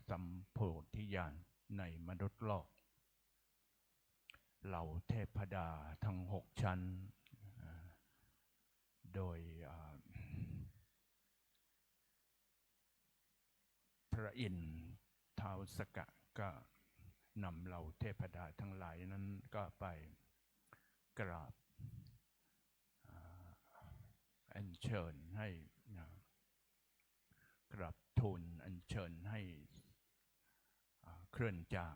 สัมโพธิญาณในมนุษย์โลกเหล่าเทพดาทั้ง6 ชั้นโดยพระอินทร์ท้าวสกะก็นำเหล่าเทพดาทั้งหลายนั้นก็ไปกราบอัญเชิญให้กราบทูลอัญเชิญให้เคลื่อนจาก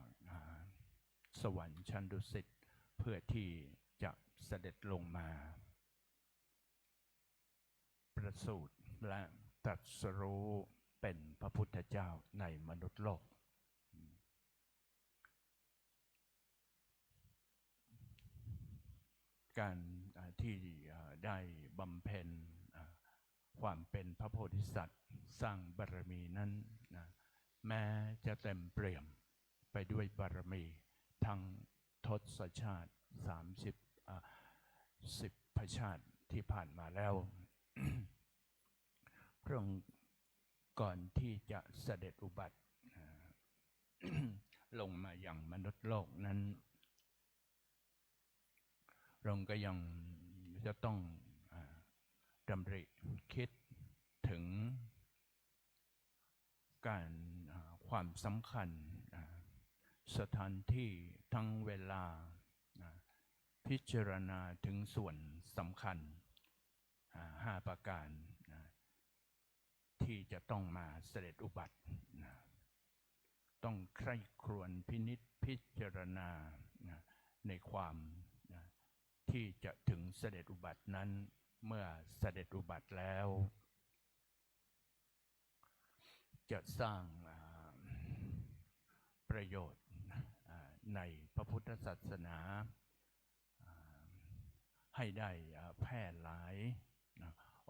สวรรค์ชั้นดุสิตเพื่อที่จะเสด็จลงมาประสูติและตรัสรู้เป็นพระพุทธเจ้าในมนุษย์โลกการที่ได้บำเพ็ญความเป็นพระโพธิสัตว์สร้างบารมีนั้นแม้จะเต็มเปี่ยมไปด้วยบารมีทั้งทศชาติ10 พระชาติที่ผ่านมาแล้ว พระองค์ก่อนที่จะเสด็จอุบัติ ลงมาอย่างมนุษย์โลกนั้นพระองค์ก็ยังจะต้องดำริคิดถึงการความสำคัญสถานที่ทั้งเวลาพิจารณาถึงส่วนสำคัญ5 ประการที่จะต้องมาเสด็จอุบัติต้องใคร่ครวญพินิจพิจารณาในความที่จะถึงเสด็จอุบัตินั้นเมื่อเสด็จอุบัติแล้วจะสร้างประโยชน์ในพระพุทธศาสนาให้ได้แพร่หลาย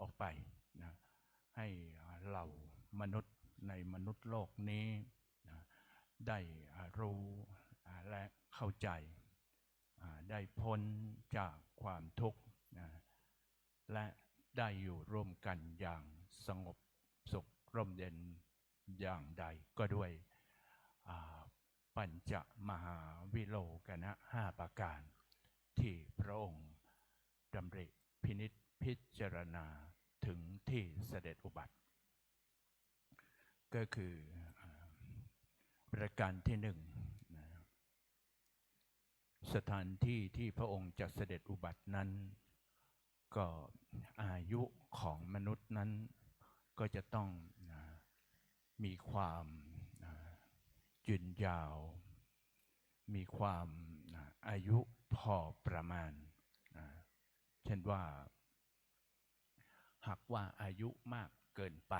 ออกไปให้เหล่ามนุษย์ในมนุษย์โลกนี้ได้รู้และเข้าใจได้พ้นจากความทุกข์และได้อยู่ร่วมกันอย่างสงบสุขร่มเย็นอย่างใดก็ด้วยปัญจมหาวิโลกนะ5 ประการที่พระองค์ดำริพินิจพิจารณาถึงที่เสด็จอุบัติก็คือประการที่ 1สถานที่ที่พระองค์จะเสด็จอุบัตินั้นก็อายุของมนุษย์นั้นก็จะต้องมีความยืนยาวมีความอายุพอประมาณเช่นว่าหากว่าอายุมากเกินไป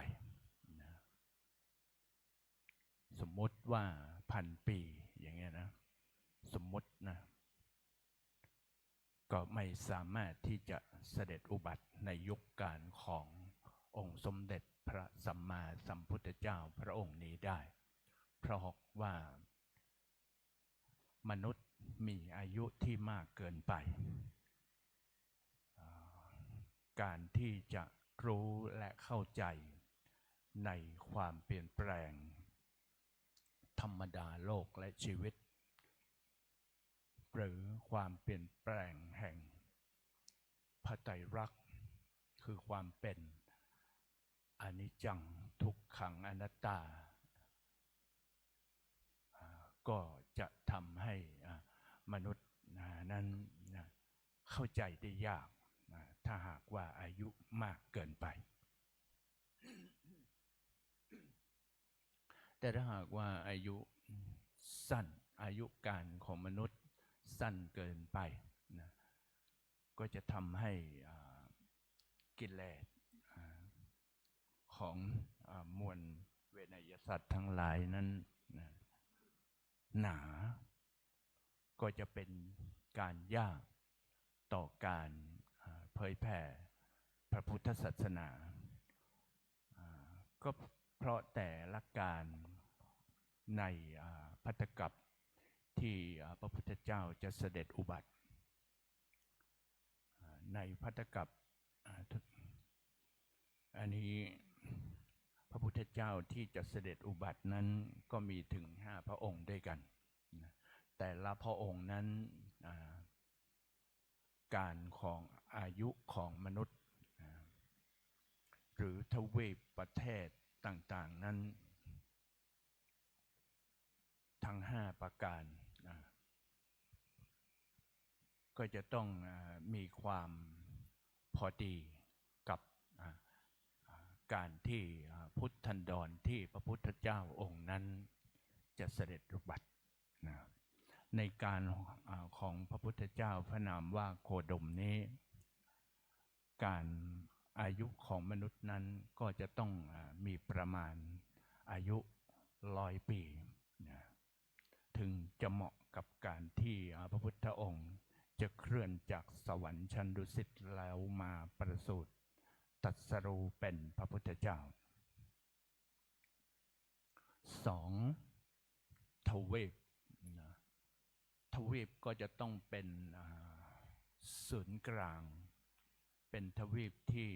สมมติว่า1,000 ปีอย่างเงี้ยนะสมมตินะก็ไม่สามารถที่จะเสด็จอุบัติในยุคกาลขององค์สมเด็จพระสัมมาสัมพุทธเจ้าพระองค์นี้ได้เพราะว่ามนุษย์มีอายุที่มากเกินไปการที่จะรู้และเข้าใจในความเปลี่ยนแปลงธรรมดาโลกและชีวิตหรือความเปลี่ยนแปลงแห่งพระไตรลักษณ์คือความเป็นอนิจจังทุกขังอนัตตาก็จะทำให้มนุษย์นั้นเข้าใจได้ยากถ้าหากว่าอายุมากเกินไปแต่ถ้าหากว่าอายุสั้นอายุการของมนุษย์สั้นเกินไปก็จะทำให้กิเลสของมวลเวนยสัตว์ทั้งหลายนั้นหนาก็จะเป็นการยากต่อการเผยแผ่พระพุทธศาสนาก็เพราะแต่ละการในภัตตกัปที่พระพุทธเจ้าจะเสด็จอุบัติในภัตตกัปอันนี้ พระพุทธเจ้าที่จะเสด็จอุบัตินั้นก็มีถึง5พระองค์ด้วยกันนะแต่ละพระองค์นั้นการของอายุของมนุษย์หรือทวีปประเทศต่างๆนั้นทั้ง5ประการก็จะต้องมีความพอดีกับการที่พุทธันดรที่พระพุทธเจ้าองค์นั้นจะเสด็จอุบัติในการของพระพุทธเจ้าพระนามว่าโคดมนี้การอายุของมนุษย์นั้นก็จะต้องมีประมาณอายุ100 ปีถึงจะเหมาะกับการที่พระพุทธองค์จะเคลื่อนจากสวรรค์ชั้นดุสิตแล้วมาประสูติตรัสรู้เป็นพระพุทธเจ้า2ทวีปทวีปก็จะต้องเป็นศูนย์กลางเป็นทวีปที่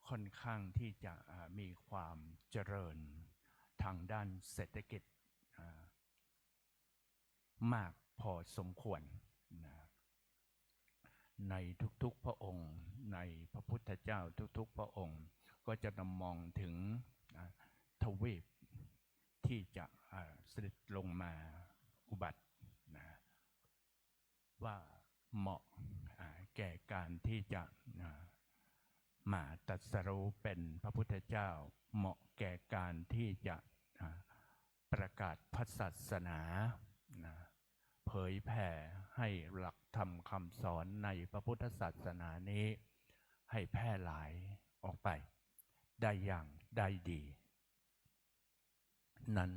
ค่อนข้างที่จะมีความเจริญทางด้านเศรษฐกิจมากพอสมควรในทุกๆพระองค์ในพระพุทธเจ้าทุกๆพระองค์ก็จะนำมองถึงทวีปที่จะเสด็จลงมาอุบัติว่าเหมาะแก่การที่จะมาตรัสรู้เป็นพระพุทธเจ้าเหมาะแก่การที่จะประกาศพระศาสนาเผยแผ่ให้หลักธรรมคำสอนในพระพุทธศาสนานี้ให้แพร่หลายออกไปได้อย่างได้ดีนั้น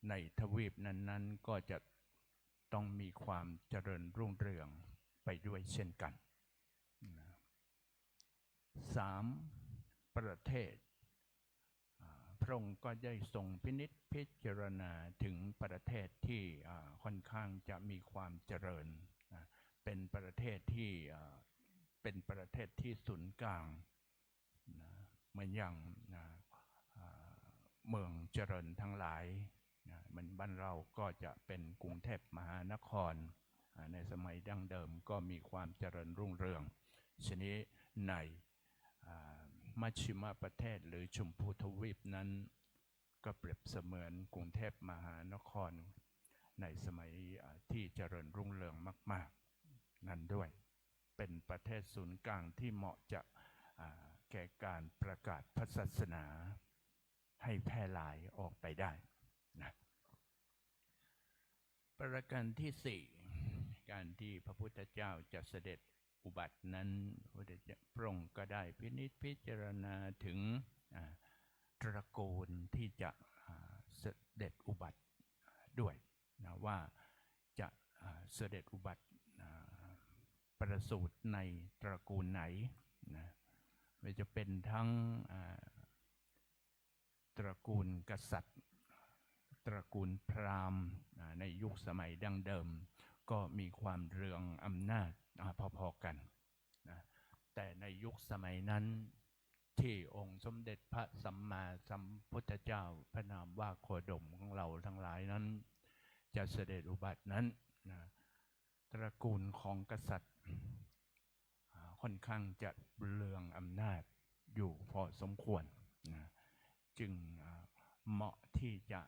ในทวีปนั้นๆก็จะต้องมีความเจริญรุ่งเรืองไปด้วยเช่นกัน3ประเทศพระองค์ก็ได้ทรงพินิจพิจารณาถึงประเทศที่ค่อนข้างจะมีความเจริญเป็นประเทศที่ศูนย์กลางเหมือนอย่างเมืองเจริญทั้งหลายมันบ้านเราก็จะเป็นกรุงเทพมหานครในสมัยดั้งเดิมก็มีความเจริญรุ่งเรืองชนี้ในมัชชิมประเทศหรือชมพูทวีปนั้นก็เปรียบเสมือนกรุงเทพมหานครในสมัยที่เจริญรุ่งเรืองมากๆนั้นด้วยเป็นประเทศศูนย์กลางที่เหมาะจะแก่การประกาศพระศาสนาให้แพร่หลายออกไปได้นะประการที่4การที่พระพุทธเจ้าจะเสด็จอุบัตินั้นพระองค์ก็ได้พินิจพิจารณาถึงตระกูลที่จะเสด็จอุบัติด้วยนะว่าจะเสด็จอุบัติประสูติในตระกูลไหนนะไม่จะเป็นทั้งตระกูลกษัตริย์ตระกูลพราหมณ์ในยุคสมัยดั้งเดิมก็มีความเรืองอำนาจพอๆกันนะแต่ในยุคสมัยนั้นที่องค์สมเด็จพระสัมมาสัมพุทธเจ้าพระนามว่าโคดมของเราทั้งหลายนั้นจะเสด็จอุบัตินั้นนะตระกูลของกษัตริย์ค่อนข้างจะเรืองอำนาจอยู่พอสมควรนะจึงเหมาะที่จะ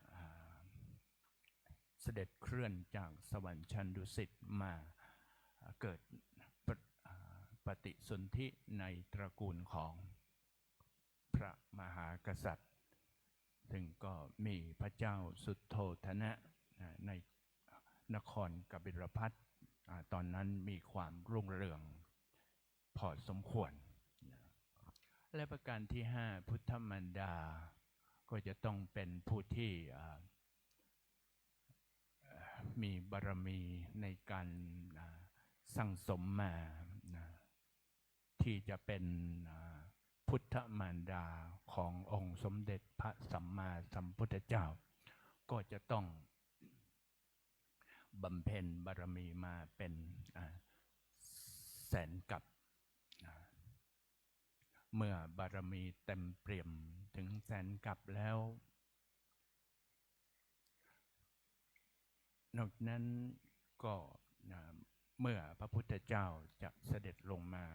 เสด็จเคลื่อนจากสวรรค์ชั้นดุสิตมาเกิดปฏิสนธิในตระกูลของพระมหากษัตริย์ซึ่งก็มีพระเจ้าสุโธทนะในนครกบิลพัสดุตอนนั้นมีความรุ่งเรืองพอสมควรและประการที่5พุทธมารดาก็จะต้องเป็นผู้ที่มีบารมีในการสั่งสมมาที่จะเป็นพุทธมารดาขององค์สมเด็จพระสัมมาสัมพุทธเจ้าก็จะต้องบำเพ็ญบารมีมาเป็นแสนกับ เมื่อบารมีเต็มเปี่ยมถึงแสนกับแล้วนอกนั้นก็เมื่อพระพุทธเจ้าจะเสด็จลงมา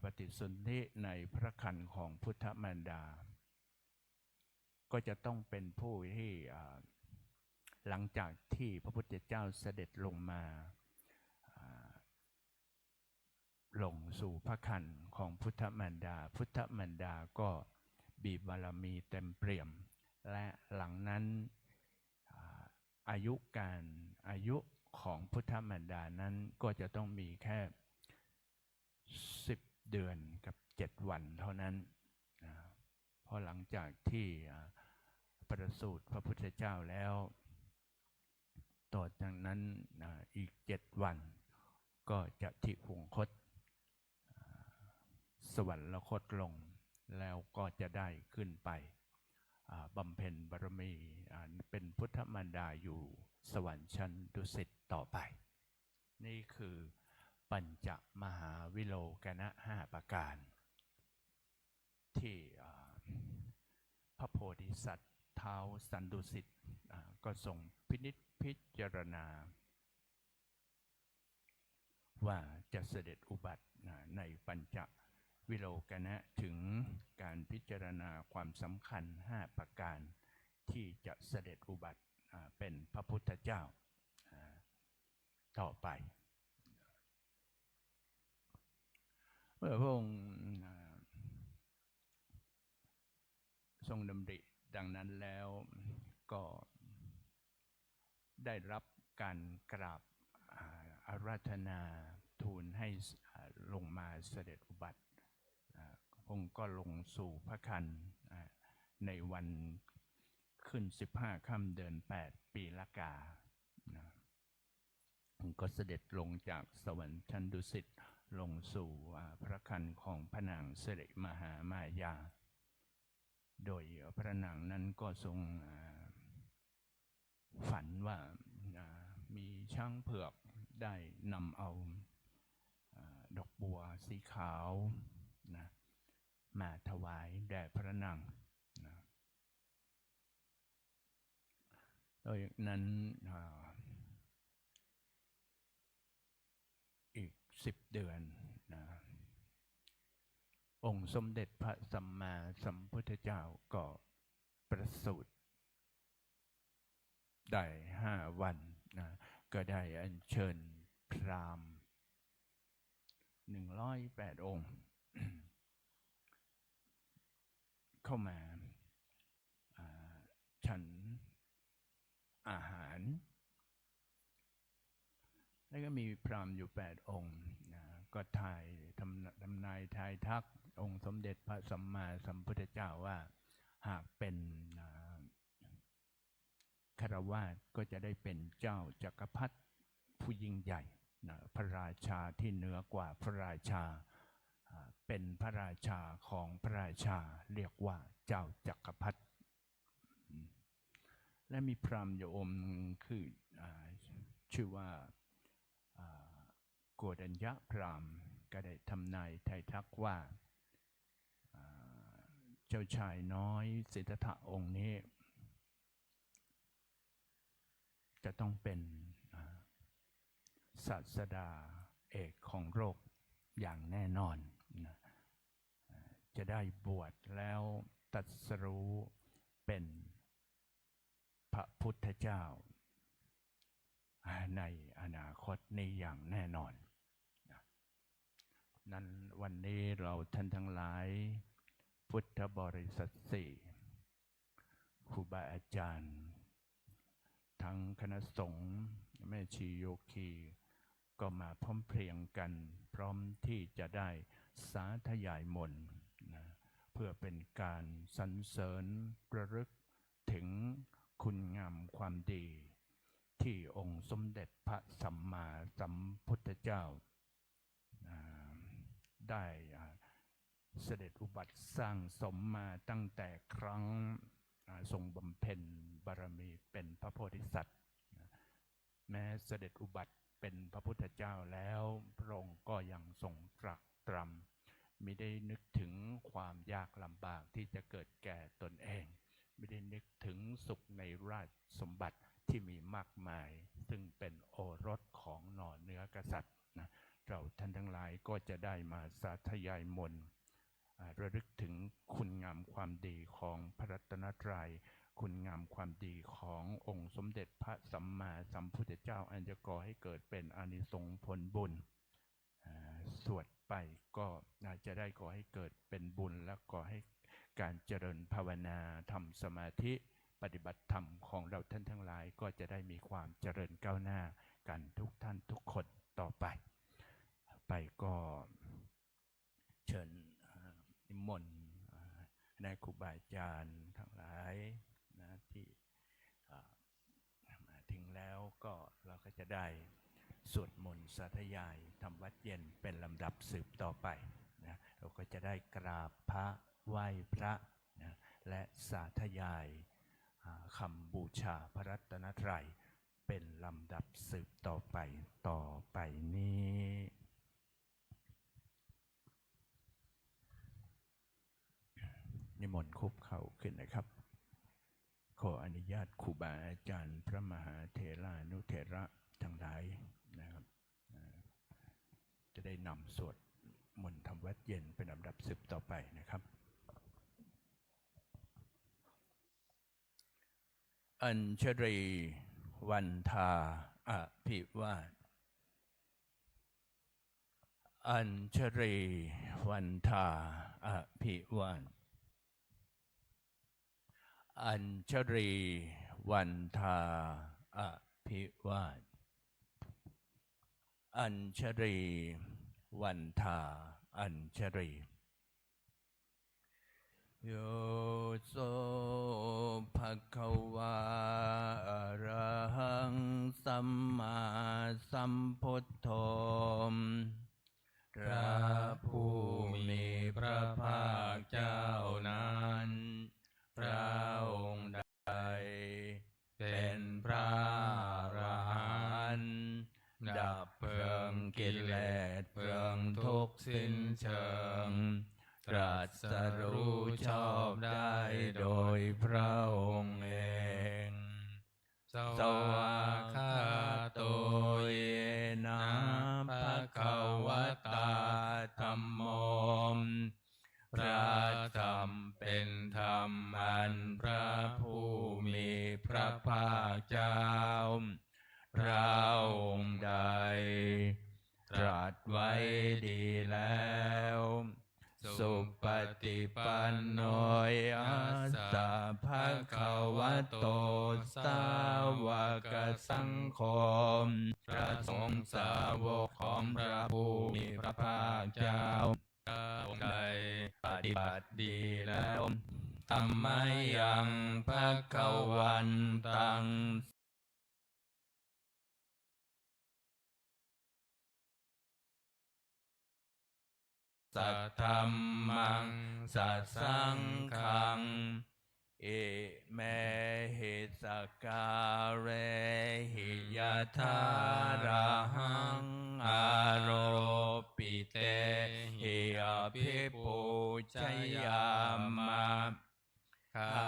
ปฏิสนธิในพระครรภ์ของพุทธมารดาก็จะต้องเป็นผู้ที่หลังจากที่พระพุทธเจ้าเสด็จลงมาลงสู่พระครรภ์ของพุทธมารดาพุทธมารดาก็บีบารมีเต็มเปี่ยมและหลังนั้นอายุของพุทธมารดานั้นก็จะต้องมีแค่10 เดือนกับ 7 วันเท่านั้นเพราะหลังจากที่ประสูติพระพุทธเจ้าแล้วต่อจากนั้นอีก7 วันก็จะทิพงคตสวรรคตลงแล้วก็จะได้ขึ้นไปบำเพ็ญบารมีเป็นพุทธมารดาอยู่สวรรค์ชั้นดุสิตต่อไปนี่คือปัญจมหาวิโลกนะ5 ประการที่พระโพธิสัตว์ท้าวสันดุสิตก็ทรงพินิจพิจารณาว่าจะเสด็จอุบัติในปัญจวิโลกนะถึงการพิจารณาความสำคัญ5 ประการที่จะเสด็จอุบัติเป็นพระพุทธเจ้าต่อไปเมื่อพระองค์ทรงดำริดังนั้นแล้วก็ได้รับการกราบอาราธนาทูลให้ลงมาเสด็จอุบัติพระองค์ก็ลงสู่พระครรภ์ในวันขึ้น15 ค่ำเดือน 8 ปีละกาก็เสด็จลงจากสวรรค์ชั้นดุสิตลงสู่พระครรภ์ของพระนางสิริมหามายาโดยพระนางนั้นก็ทรงฝันว่ามีช้างเผือกได้นำเอาดอกบัวสีขาวมาถวายแด่พระนางโดยนั้นอีก10 เดือนองค์สมเด็จพระสัมมาสัมพุทธเจ้าก็ประสูติได้5 วันก็ได้อัญเชิญพราหมณ์108 องค์เข้ามาฉันอาหารแล้วก็มีพราหมณ์อยู่8 องค์ก็ทำนายทายทักองค์สมเด็จพระสัมมาสัมพุทธเจ้าว่าหากเป็นคฤหัสถ์ก็จะได้เป็นเจ้าจักรพรรดิผู้ยิ่งใหญ่พระราชาที่เหนือกว่าพระราชาเป็นพระราชาของพระราชาเรียกว่าเจ้าจักรพรรดิและมีพราหมณ์อยู่องค์คือชื่อว่าโกฏัญญพราหมณ์ก็ได้ทำนายทายทักว่าเจ้าชายน้อยสิทธัตถะองค์นี้จะต้องเป็นศาสดาเอกของโลกอย่างแน่นอนจะได้บวชแล้วตรัสรู้เป็นพระพุทธเจ้าในอนาคตนี้อย่างแน่นอนนั้นวันนี้เราท่านทั้งหลายพุทธบริษัท4ครูบาอาจารย์ทั้งคณะสงฆ์แม่ชีโยคีก็มาพร้อมเพรียงกันพร้อมที่จะได้สาธยายมนต์เพื่อเป็นการสรรเสริญระลึกถึงคุณงามความดีที่องค์สมเด็จพระสัมมาสัมพุทธเจ้าได้เสด็จอุบัติสร้างสมมาตั้งแต่ครั้งทรงบำเพ็ญบารมีเป็นพระโพธิสัตว์แม้เสด็จอุบัติเป็นพระพุทธเจ้าแล้วพระองค์ก็ยังทรงตรักตร ไม่ได้นึกถึงความยากลำบากที่จะเกิดแก่ตนเองไม่ได้นึกถึงสุขในราชสมบัติที่มีมากมายซึ่งเป็นโอรสของหน่อเนื้อกษัตริย์นะเราท่านทั้งหลายก็จะได้มาสาธยายมนต์ระลึกถึงคุณงามความดีของพระรัตนตรัยคุณงามความดีขององค์สมเด็จพระสัมมาสัมพุทธเจ้าอันจะก่อให้เกิดเป็นอานิสงส์ผลบุญสวดไปก็จะได้ก่อให้เกิดเป็นบุญและก่อให้การเจริญภาวนาทำสมาธิปฏิบัติธรรมของเราท่านทั้งหลายก็จะได้มีความเจริญก้าวหน้ากันทุกท่านทุกคนต่อไปก็เชิญนิมนต์นายครูบาอาจารย์ทั้งหลายนะที่มาถึงแล้วก็เราก็จะได้สวดมนต์สาธยายทำวัดเย็นเป็นลำดับสืบต่อไปนะเราก็จะได้กราบพระไหว้พระนะและสาธยายคำบูชาพระรัตนตรัยเป็นลำดับสืบต่อไปนี้นิมนต์คุบเข่าขึ้นนะครับขออนุญาตครูบาอาจารย์พระมหาเถรานุเถระทั้งหลายนะครับจะได้นำสวดมนต์ทำวัดเย็นเป็นลำดับสืบต่อไปนะครับอัญชรีวันทาอภิวาทอัญชรีวันทาอภิวาทอัญชรีวันทาอภิวาทอัญชรีวันทาอัญชรีโยโสภควาอะระหังสัมมาสัมพุทโธพระผู้มีพระภาคเจ้านั้นพระองค์ใดเป็นพระอรหันต์ดับเพลิงกิเลสเพลิงทุกข์สิ้นเชิงตรัสรู้ชอบได้โดยพระองค์เองสวากขาโตเยนะภะคะวะตาธัมโมพระธรรมเป็นธรรมอันพระผู้มีพระภาคเจ้าพระองค์ใดตรัสไว้ดีแล้วสุปฏิปันโนยัสสะภะคะวะโตสาวกสังโฆพระสงฆ์สาวกของพระผู้มีพระภาคเจ้าพระองค์ใดปฏิบัติดีแล้วธัมมายังภคะวันตังสัทธัมมังสัสสังฆังเอเมหิสการเรหิยะทาระหังอาโรปิเตหิอภิปูชยามะข้า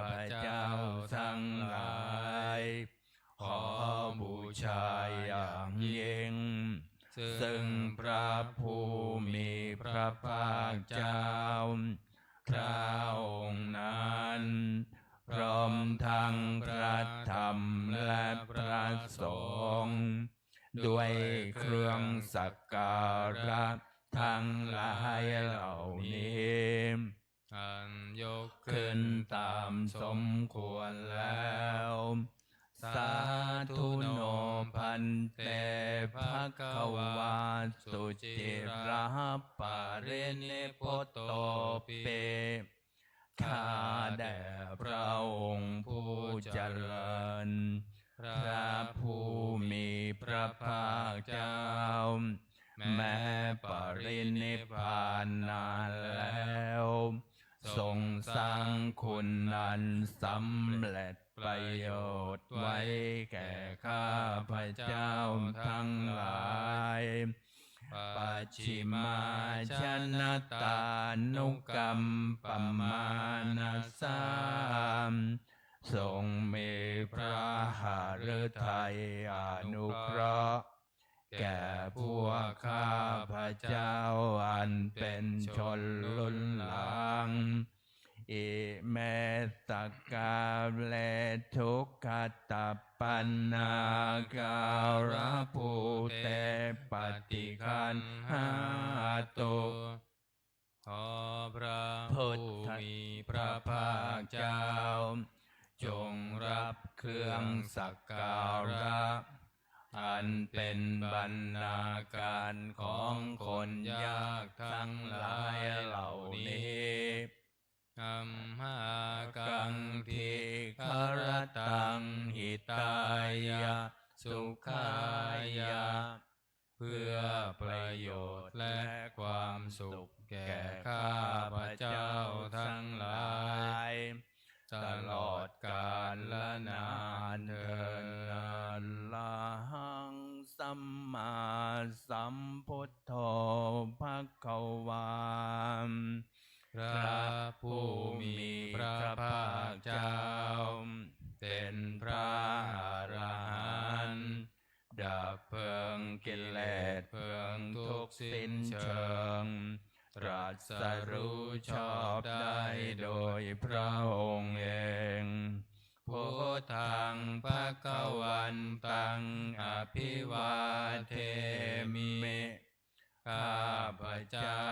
พเจ้าทั้งหลายขอบูชาอย่างยิ่งซึ่งพระผู้มีพระภาคเจ้าพระองค์นั้นพร้อมทั้งพระธรรมและพระสงฆ์ด้วยเครื่องสักการะทั้งหลายเหล่านี้อันยกขึ้นตามสมควรแล้วสาธุโนพันเตภควาสุจิระปาเรเนโพโตเปข้าแด่พระองค์ผู้เจริญพระผู้มีพระภาคเจ้าแม้ปรินิพพานนานแล้วทรงสร้างคุณอันสำเร็จประโยชน์ไว้แก่ข้าพเจ้าทั้งหลาย ปัจฉิมาชนตานุกรรมปมานาสามทรงมีพระหฤทัยอนุเคราะห์แก่พวกข้าพระเจ้าอันเป็นชนรุ่นหลังอิเมตตกาเลทุกขตปันนาการภูเตปฏิคันหาตุขอพระผู้มีพระภาคเจ้าจงรับเครื่องสักการะอันเป็นบรรณาการของคนยากทั้งหลายเหล่านี้อัมหากังทิคารตังหิตายะสุขายะเพื่อประโยชน์และความสุขแก่ข้าพระเจ้าทั้งหลายตลอดกาลและนานเถิดอะระหังสัมมาสัมพุทโธภควาพระผู้มีพระภาคเจ้าเป็นพระอรหันต์ดับเพลิงกิเลสเพลิงทุกสิ้นเชิงตรัสรู้ชอบได้โดยพระองค์เองพุทธังภคะวันตังอภิวาเทมิข้าพระเจ้า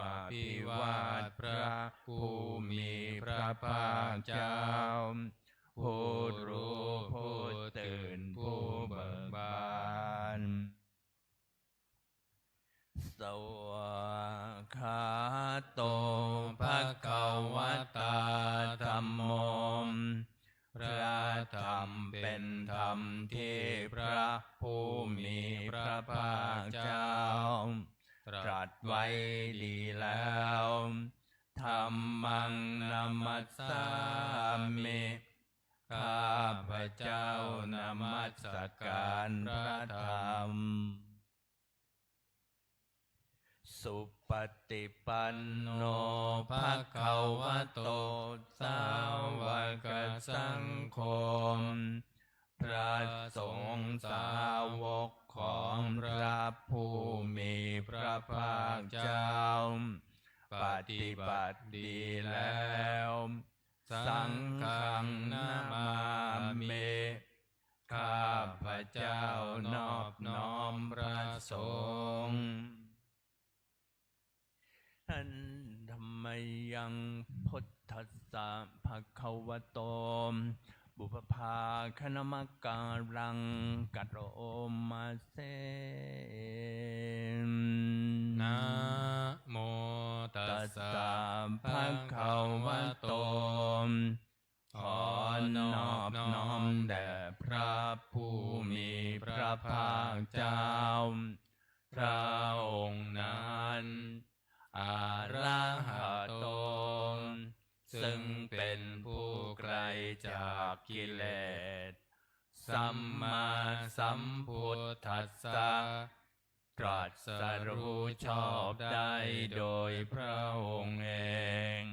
อภิวาทพระผู้มีพระภาคเจ้าผู้รู้ผู้ตื่นผู้เบิกบานสวากขาโตภควตาธัมโมพระธรรมเป็นธรรมที่พระผู้มีพระภาคเจ้าตรัสไว้ดีแล้วธัมมังนัมมัสสามิข้าพระเจ้านมัสการพระธรรมสุปฏิปันโนภควโตสาวกสังโฆพระสงฆ์สาวกของพระผู้มีพระภาคเจ้าปฏิบัติดีแล้วสังฆังนามามิข้าพระเจ้านอบน้อมพระสงฆ์อันธรรมยังพุทธัสสะภะคะวะโตบุพภาคณมการังกัตโรมาเสนะโมตัสสะภะคะวะโตขอนอบน้อมแด่พระผู้มีพระภาคเจ้าพระองค์นั้นอะระหะโตซึ่งเป็นผู้ไกลจากกิเลสสัมมาสัมพุทธัสสะตรัสรู้ชอบได้โดยพระองค์เอง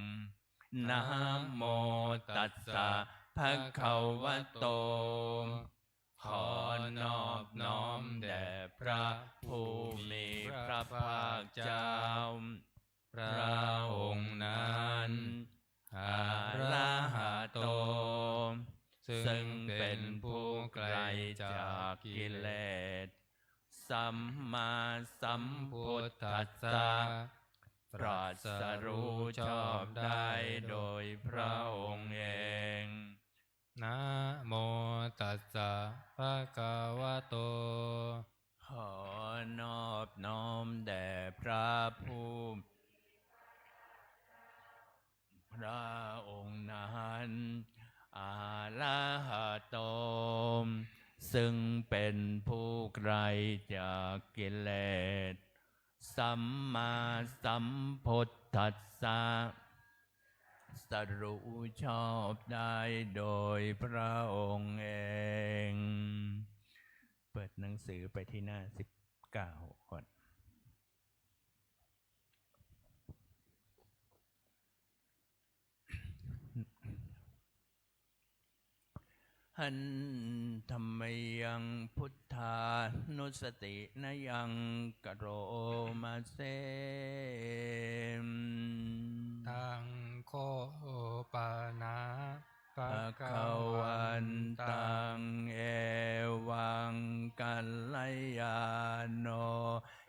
นะโมตัสสะภะคะวะโตขอนอบน้อมแด่พระผู้มีพระภาคเจ้าพระองค์นั้นอะระหะโตซึ่งเป็นผู้ไกลจากกิเลสสัมมาสัมพุทธัสสะตรัสรู้ชอบได้โดยพระองค์เองนะโมตัสสะภะคะวะโตขอนอบน้อมแด่พระผู้พระองค์นั้นอะระหะโตซึ่งเป็นผู้ไกลจากกิเลสสัมมาสัมพุทธัสสะตรัสรู้ชอบได้โดยพระองค์เองเปิดหนังสือไปที่หน้า19ก่อน หันธรรมยังพุทธานุสตินยังกโรมาเสทังโคปานาภะ ภ คะ คะ วั วัน น ตั ตั ง งเอวังกัลยาโน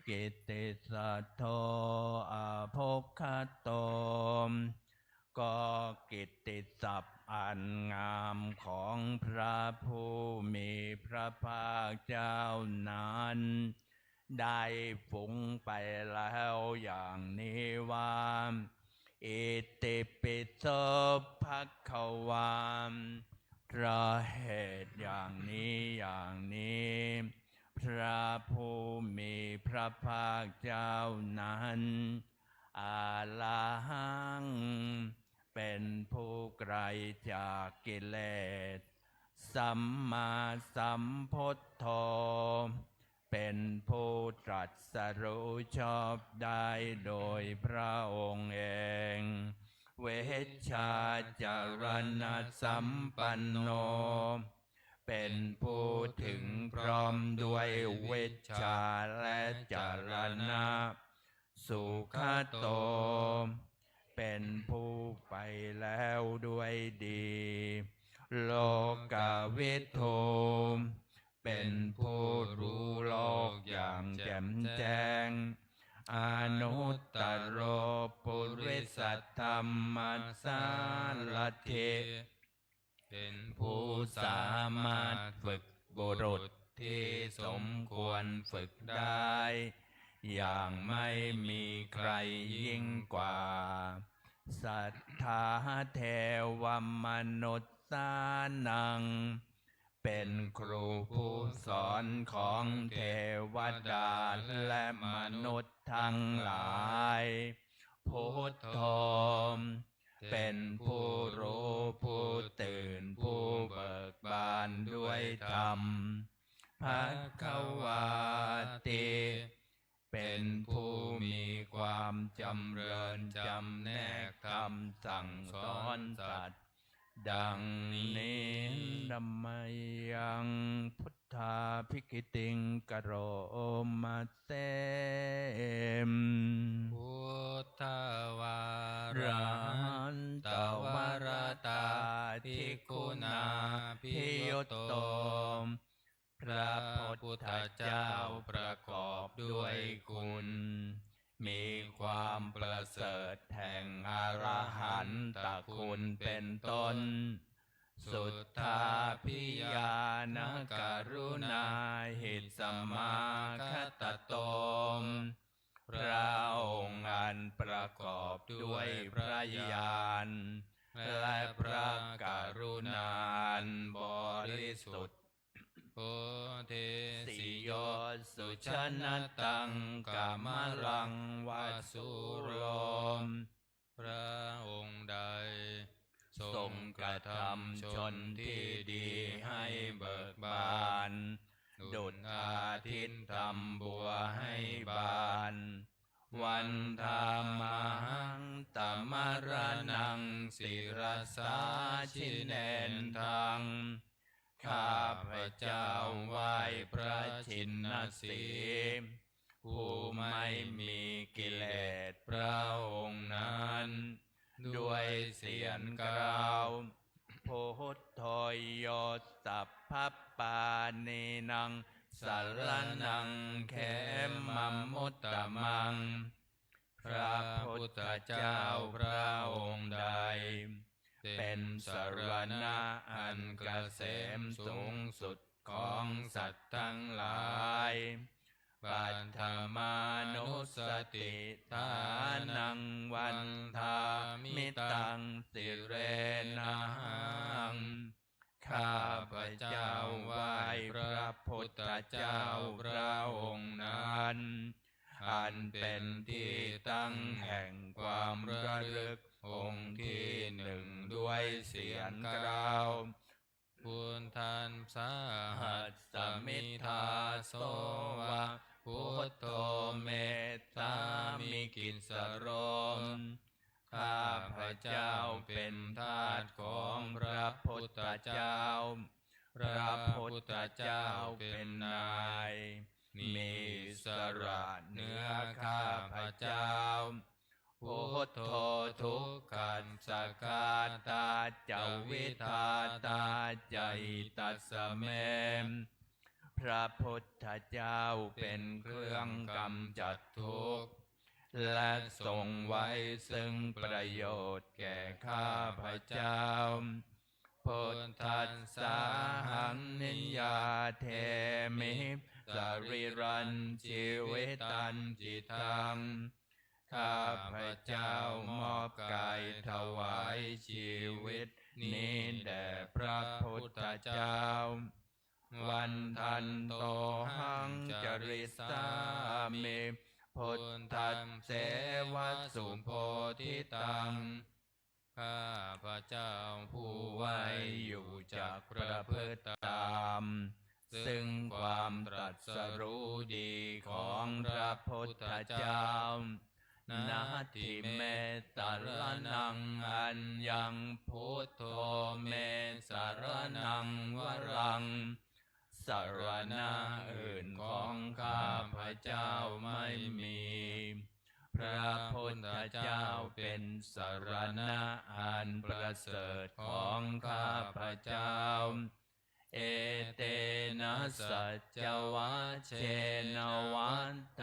กิตติสัทโธอาภคคโตก็กิตติศัพท์อันงามของพระผู้มีพระภาคเจ้านั้นได้ฟุ้งไปแล้วอย่างนี้ว่าอิติปิโสภควาเพราะเหตุอย่างนี้พระผู้มีพระภาคเจ้านั้นอาลาหังเป็นผู้ไกลจากกิเลสสัมมาสัมพุทโธเป็นผู้ตรัสรู้ชอบได้โดยพระองค์เองเวชชาจารณะสัมปันโนเป็นผู้ถึงพร้อมด้วยเวชชาและจารณะสุขโตเป็นผู้ไปแล้วด้วยดีโลกวิทูเป็นผู้รู้โลกอย่างแจ่มแจ้งอนุตตโรปุริสัทธรรมสารถิเป็นผู้สามารถฝึกบุรุษที่สมควรฝึกได้อย่างไม่มีใครยิ่งกว่าสัทธาเทวมนุษย์สานังเป็นครูผู้สอนของเทวดาและมนุษย์ทั้งหลายพุทโธเป็นผู้รู้ผู้ตื่นผู้เบิกบานด้วยธรรมภควาติเป็นผู้มีความจำเริญจำแนกธรรมสั่งสอนสัตว์ดังนี้ธัมมยังพุทธาภิกิติงกโรมาเสมพุทธวารัระนต ตว ว ร ร ตา ตา ภิ ทิ กขุ กุ ณา ณา ภิ พิ ยุ ยุ ต ต โต โตพระพุทธเจ้าประกอบด้วยคุณมีความประเสริฐแห่งอรหันตคุณเป็นต้นสุทธาพิยานกรุณาหิสมาคตโตมพระองค์อันประกอบด้วยพระญาณและพระกรุณาอันบริสุทธิ์โพเท สิโยสุชนะตังกามลังวาสุโรมพระองค์ใดท ท ร รง ง ก ก ระ ระ ท ทำ ำ ช ช น น ที่ ที่ ดี ดี ให้ ให้ เบิ เบิ ก ก บา บาน น ดุ ดุ จ จ อา อา ทิ ทิ ต ต ย์ ย์ ทำ ทำ บั บั ว ว ให้ ให้ บา บาน น วันธามหังตมรนังศิรสาชิเนนทังข้าพเจ้าไหว้พระชินสีห์ผู้ไม่มีกิเลสพระองค์นั้นด้วยเสียงกล่าวพุทโธโยสัพพปานีนังสารนังเขมมุตตมังพระพุทธเจ้าพระองค์ใดเป็นสรณะอันเกษมสูงสุดของสัตว์ทั้งหลายปัทธมานุสติทานังวันทามิตังสิเรนะหังข้าพเจ้าไหว้พระพุทธเจ้าพระองค์นั้นอันเป็นที่ตั้งแห่งความระลึกองค์ที่หนึ่งด้วยเสียงกล่าว พุทธันสาหั หั ส ส ส มิ มิ ทา ทา โส โส วะ วะ พุ พุ ท ท โธ โธ เม เม ต ต ตา ตา มิ มิ กิ กิ ส ส โร โร ม ม ข้าพเจ้าเป็นทาสของพระพุทธเจ้า พระพุทธเจ้าเป็นนายมีสระเหนือข้าพเจ้าพุทโธทุกขันสกาตาจาวิทาตาใจตัสเมมพระพุทธเจ้าเป็นเครื่องกำจัดทุกข์และทรงไว้ซึ่งประโยชน์แก่ข้าพเจ้าพุทธัสสะหังนิยาเทมิสริรันชีวิตันจิตังข้าพเจ้ามอบกายถวายชีวิตนี้แด่พระพุทธเจ้าวันทันโตหังจริสามิพุทธัสเสวสุโพธิตังข้าพเจ้าผู้ไว้อยู่จากประพฤติตามซึ่งความตรัสรู้ดีของพระพุทธเจ้านาทิเมสารนังอัญญังพุทโธเมสารนังวรังสารณะอื่นของข้าพเจ้าไม่มีพระพุทธเจ้าเป็นสารณะอันประเสริฐของข้าพเจ้าเอเตนะสัจจวัชเชนวันต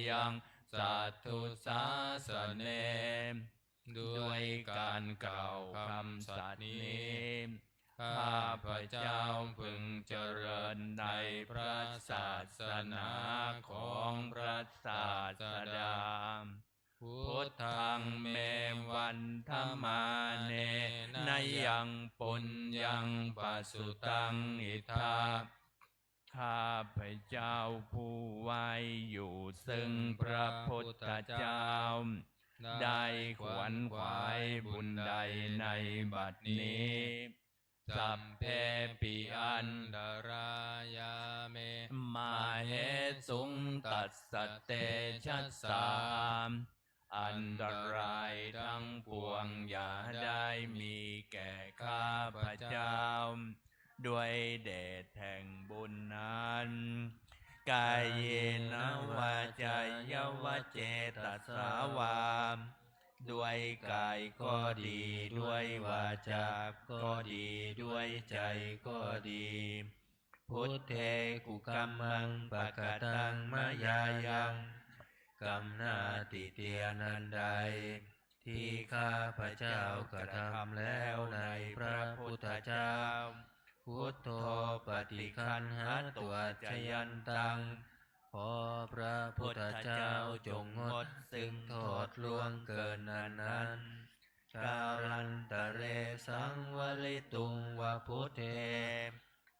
ยังสัตถุสาสเนด้วยการกล่าวคำสัตย์นี้ข้าพเจ้าพึงเจริญในพระศาสนาของพระศาสดาพุทธังเมวันธรรมาเนนยังปุญญังปัสสุตังอิทาข้าพเจ้าผู้ไว้อยู่ซึ่งพระพุทธเจ้าได้ขวนขวายบุญใดในบัดนี้สัพเพปิอันตรายาเมมาเหสุงตัสสะเตชัสสามอันตรายทั้งปวงอย่าได้มีแก่ข้าพเจ้าด้วยเดชแห่งบุญนั้นกายเยนะวาจายวเจตสาวามด้วยกายก็ดีด้วยวาจาก็ดีด้วยใจก็ดีพุทเทกุกัมมังปะกตังมยายังกรรมนาติเตียนันใดที่ข้าพเจ้ากระทำแล้วในพระพุทธเจ้าพุทโธปฏิคันหตัวชยันตังขอพระพุทธเจ้าจงงดซึ่งโทษล่วงเกินนั้นกาลันตะเรสังวลิตุงวะพุทเท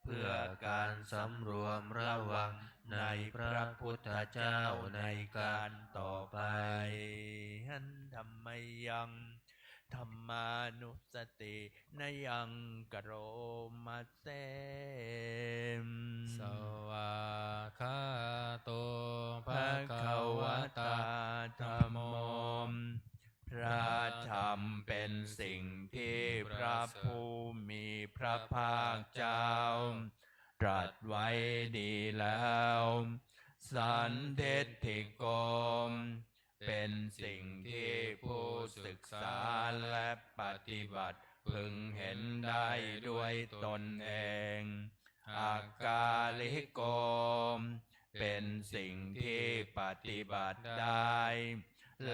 เพื่อการสำรวมระวังในพระพุทธเจ้าในการต่อไปหันธรรมยังธรรมานุสตินยังกโรมาเสมสวาคาโตภะ ภ คะ คว วะ ตา ตา ธัมโมพระธรรมเป็นสิ่งที่พระผู้มีพระภาคเจ้าตรัสไว้ดีแล้วสันเทติโกมเป็นสิ่งที่ผู้ศึกษาและปฏิบัติพึงเห็นได้ด้วยตนเองอากาลิโกมเป็นสิ่งที่ปฏิบัติได้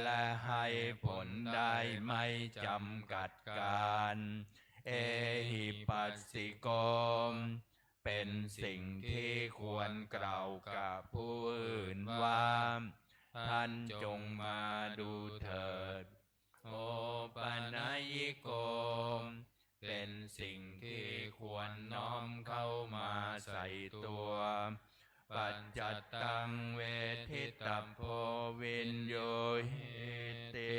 และให้ผลได้ไม่จำกัดการเอหิปัสสิโกมเป็นสิ่งที่ควรกล่าวกับผู้อื่นว่าท่านจงมาดูเถิดโอปนัยิโกมเป็นสิ่งที่ควรน้อมเข้ามาใส่ตัวปัจจัตตังเวทิตัพโพวินโยหิติ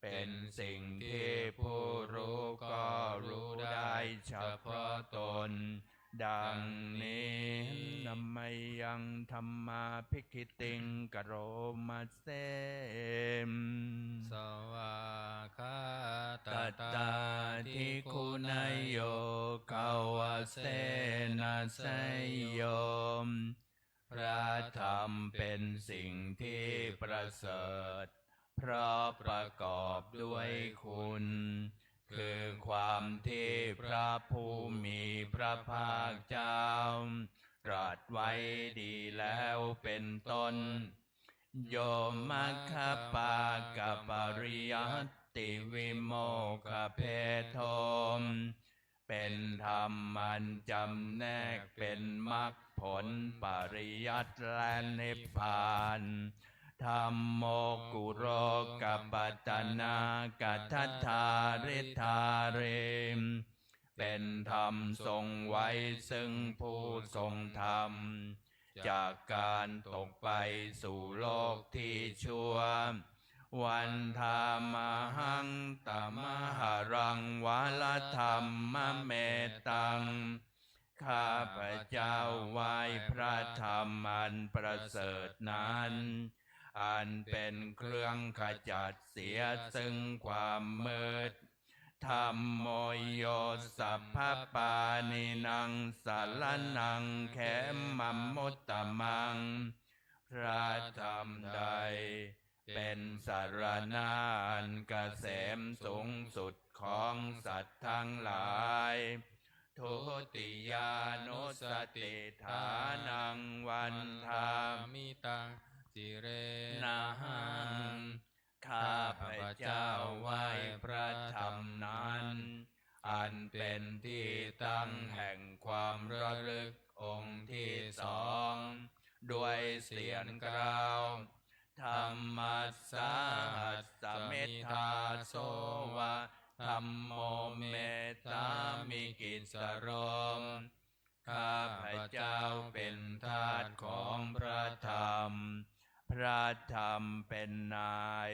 เป็นสิ่งที่ผู้รู้ก็รู้ได้เฉพาะตนดังนี้นัมมยังธรรมาภิกขิติงกโรมาเสมสวาคาต ตัตตาทิคุณโยกาว เสนะไสยโยมพระธรรมเป็นสิ่งที่ประเสริฐเพราะประกอบด้วยคุณคือความที่พระผู้มีพระภาคเจ้าตรัสไว้ดีแล้วเป็นต้นโยมมัคคปากับปริยัตติวิโมกขเพโทมเป็นธรรมมันจำแนกเป็นมรรคผลปริยัติและนิพพานธัมโมกุโรกัปปัตตนากัตถัทธาริธาเรมเป็นธรรมทรงไว้ซึ่งผู้ทรงธรรมจากการตกไปสู่โลกที่ชั่ววันธามหังตมหารังวาลธรรมเมตังข้าพเจ้าไหว้พระธรรมอันประเสริฐนั้นอันเป็นเครื่องขจัดเสียซึ่งความมืดธัมโมโยสัพพปานินังสารนังแขมัมมุตตมังพระธรรมใดเป็นสารณะอันเกษมสูงสุดของสัตว์ทั้งหลายทุติยานุสติฐานังวันธามิตังสิเรนะหังข้าพเจ้าไหว้พระธรรมนั้นอันเป็นที่ตั้งแห่งความระลึกองค์ที่สองด้วยเสียงกล่าวธัมมัสสะหัสสะเมธาโสวะธัมโมเมตตามิกิสโรมข้าพเจ้าเป็นทาสของพระธรรมพระธรรมเป็นนาย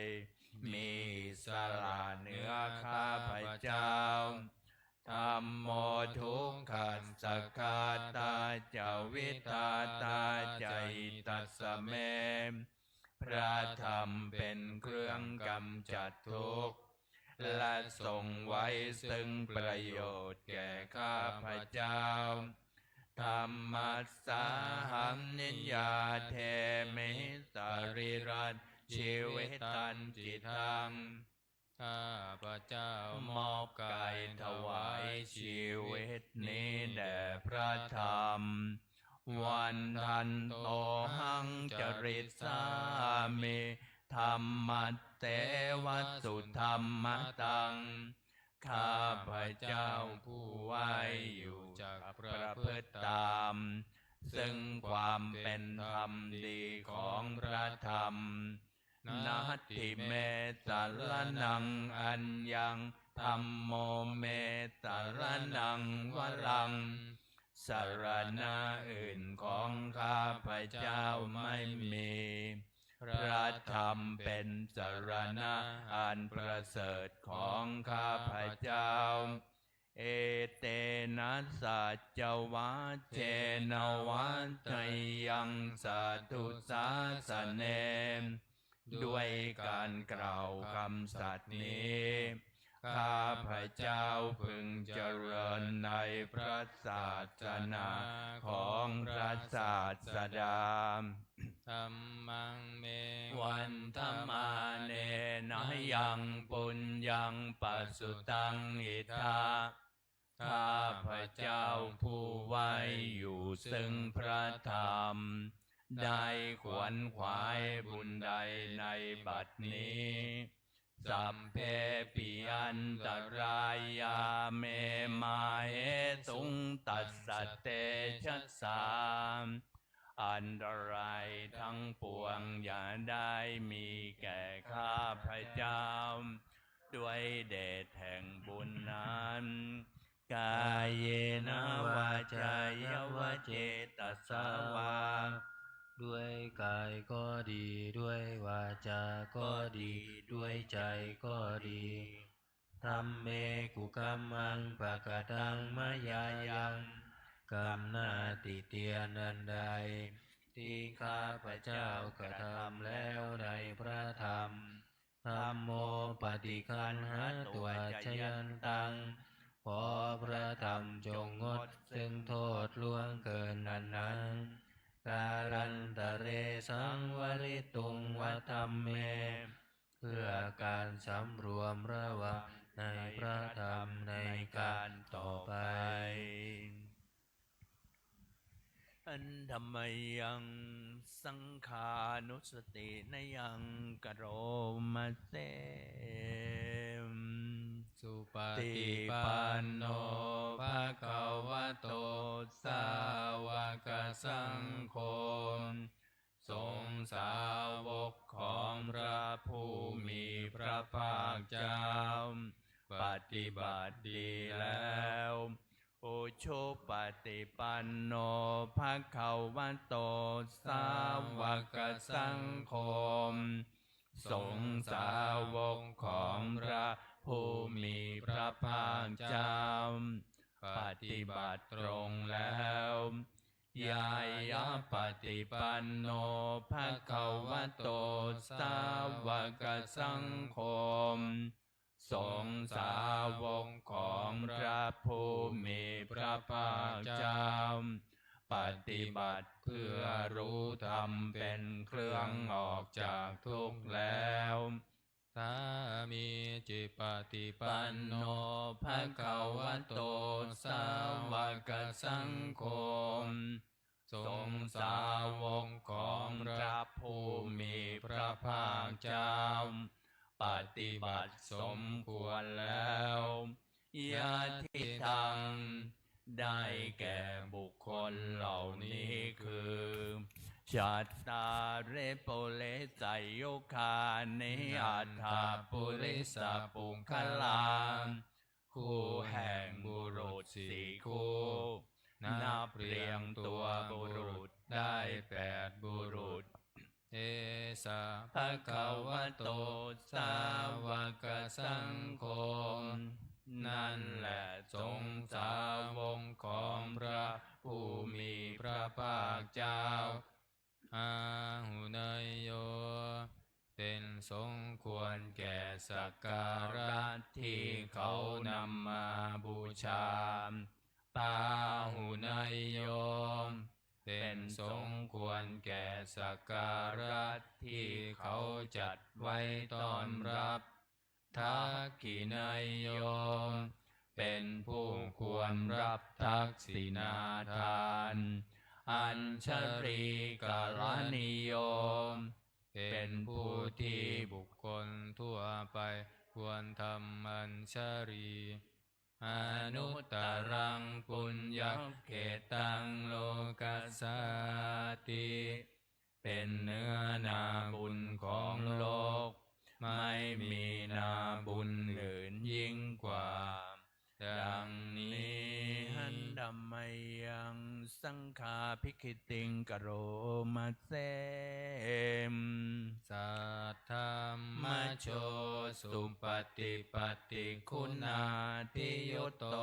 มีสละเหนือข้าพเจ้าธัมโมทุกขัสสะคาตาจาวิตาตาใจตัสสะเมพระธรรมเป็นเครื่องกำจัดทุกข์และทรงไว้ซึ่งประโยชน์แก่ข้าพเจ้าธัมมัสสะหังนิยาเทมิสริรัตชีวิตันจิตังข้าพเจ้ามอบกายถวายชีวิตนี้แด่พระธรรมวันทันโตหังจริตสามิธรรมัตเตวสุธรรมตังข้าพเจ้าผู้ไหวอยู่จากประพฤติตามซึ่งความเป็นธรรมดีของพระธรรมนัตถิเมสารนังอัญญังธัมโมเมสารนังวรังสารณะอื่นของข้าพเจ้าไม่มีพระธรรมเป็นสารณะอันประเสริฐของข้าพเจ้าเอเตนะสัจจวัชเชนวัฏยังสาธุสาสเนด้วยการกล่าวคำสัตย์นี้ข้าพเจ้าพึงเจริญในพระศาสนาของพระศาสดาธัมมังเมวันธมาเนนะยังปุญญังปัสสุตังอิทาข้าพเจ้าผู้ไหวอยู่ซึ่งพระธรรมได้ขวนขวายบุญใดในบัดนี้สัมเพปิอันตรายาเมมาเหตุงตัสสะเตชัสสามอันตรายทั้งปวงอย่าได้มีแก่ข้าพเจ้าด้วยเดชแห่งบุญนั้นกายเยนะวาจายวเจตสาวาด้วยกายก็ดีด้วยวาจาก็ดีด้วยใจก็ดีธัมเมกุกัมมังปะกตังมยายังกรรมหน้าติเตียนอันใดที่ข้าพเจ้ากระทำแล้วในพระธรรมธัมโมปฏิคันหาตัวชยันตังขอพระธรรมจงงดซึ่ง สำรวมระวังในพระธรรมในการต่อไปอันธรรมยังสังขานุสตินยังกโรมาเสสุปฏิปันโนภะคะวะโตสาวกสังโฆสงฆ์สาวกของพระผู้มีพระภาคเจ้าปฏิบัติดีแล้วโอโชปฏิปันโนภะคะวะโตสาวกสังโฆสงฆ์สาวกของพระผู้มีพระภาคเจ้าปฏิบัติตรงแล้วยายาปฏิปันโนภะคะวะโตสาวกสังโฆสงฆ์สาวกของพระผู้มีพระภาคเจ้าปฏิบัติเพื่อรู้ธรรมเป็นเครื่องออกจากทุกข์แล้วสามีจิปฏิปันโนภะคะวะโตสาวกสังโฆสงฆ์สาวกของพระผู้มีพระภาคเจ้าปฏิบัติสมควรแล้วยะทิตังได้แก่บุคคลเหล่านี้คือชัตตาเรโปเลสยโยคานิอัฏฐปุริสปุงคลาคู่แห่งบุรุษสี่คู่นับเรียงตัวบุรุษได้8บุรุษเอสะภะคะวะโตสาวกสังโฆนั่นแหละสงฆ์สาวกของพระผู้มีพระภาคเจ้าอาหุเนยโยเป็นสมควรแก่สักการะที่เขานำมาบูชาปาหุเนยโยเป็นสมควรแก่สักการะที่เขาจัดไว้ต้อนรับทักขินายโยเป็นผู้ควรรับทักษิณาทานอัญชรีกรณิโยเป็นผู้ที่บุคคลทั่วไปควรทำอัญชรีอนุตตรังปุญญเขตังโลกัสสติเป็นเนื้อนาบุญของโลกไม่มีนาบุญอื่นยิ่งกว่าดังนี้หันธัมมยังสังฆาภิกขิติงกโรมาเสมสัทธัมมโชสุปฏิปัตติคุณาทิยุตโต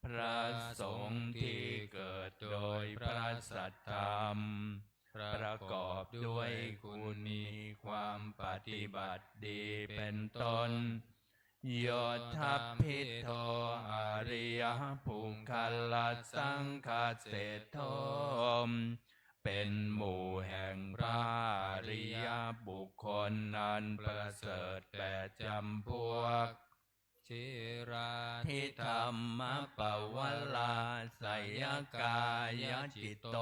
พระสงฆ์ที่เกิดโดยพระสัทธรรมประกอบด้วยคุณมีความปฏิบัติดีเป็นต้นโยทัพพิโทอริยภูมิคัลลสังฆเศรษโธเป็นหมู่แห่งพระอริยบุคคลอันประเสริฐ8จำพวกชิราทิธรรมปวลาสยกายจิตโต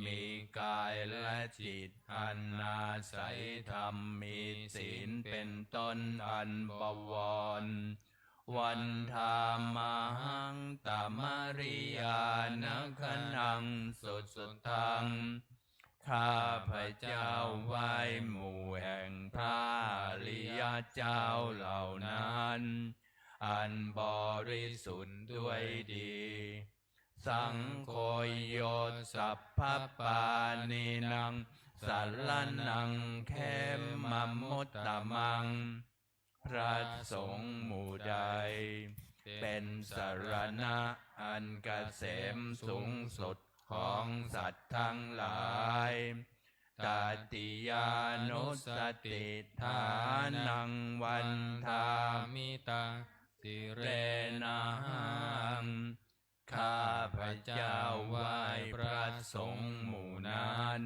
มีกายและจิตอันอาศัยธรรมมีศีลเป็นต้นอันบวรวันธามาหังตามริยานัคนังสุดทังข้าพเจ้าไหว้หมู่แห่งพระอริยเจ้าเหล่านั้นอันบริสุทธิ์ด้วยดีสังโฆโยสัพพปานินังสัลลนังเขมมุตตมังพระสงฆ์หมู่ใดเป็นสรณะอันเกษมสูงสุดของสัตว์ทั้งหลายตติยานุสติฐานังวันทามิตังสิเรนังข้าพเจ้าไหว้พระสงฆ์หมู่นั้น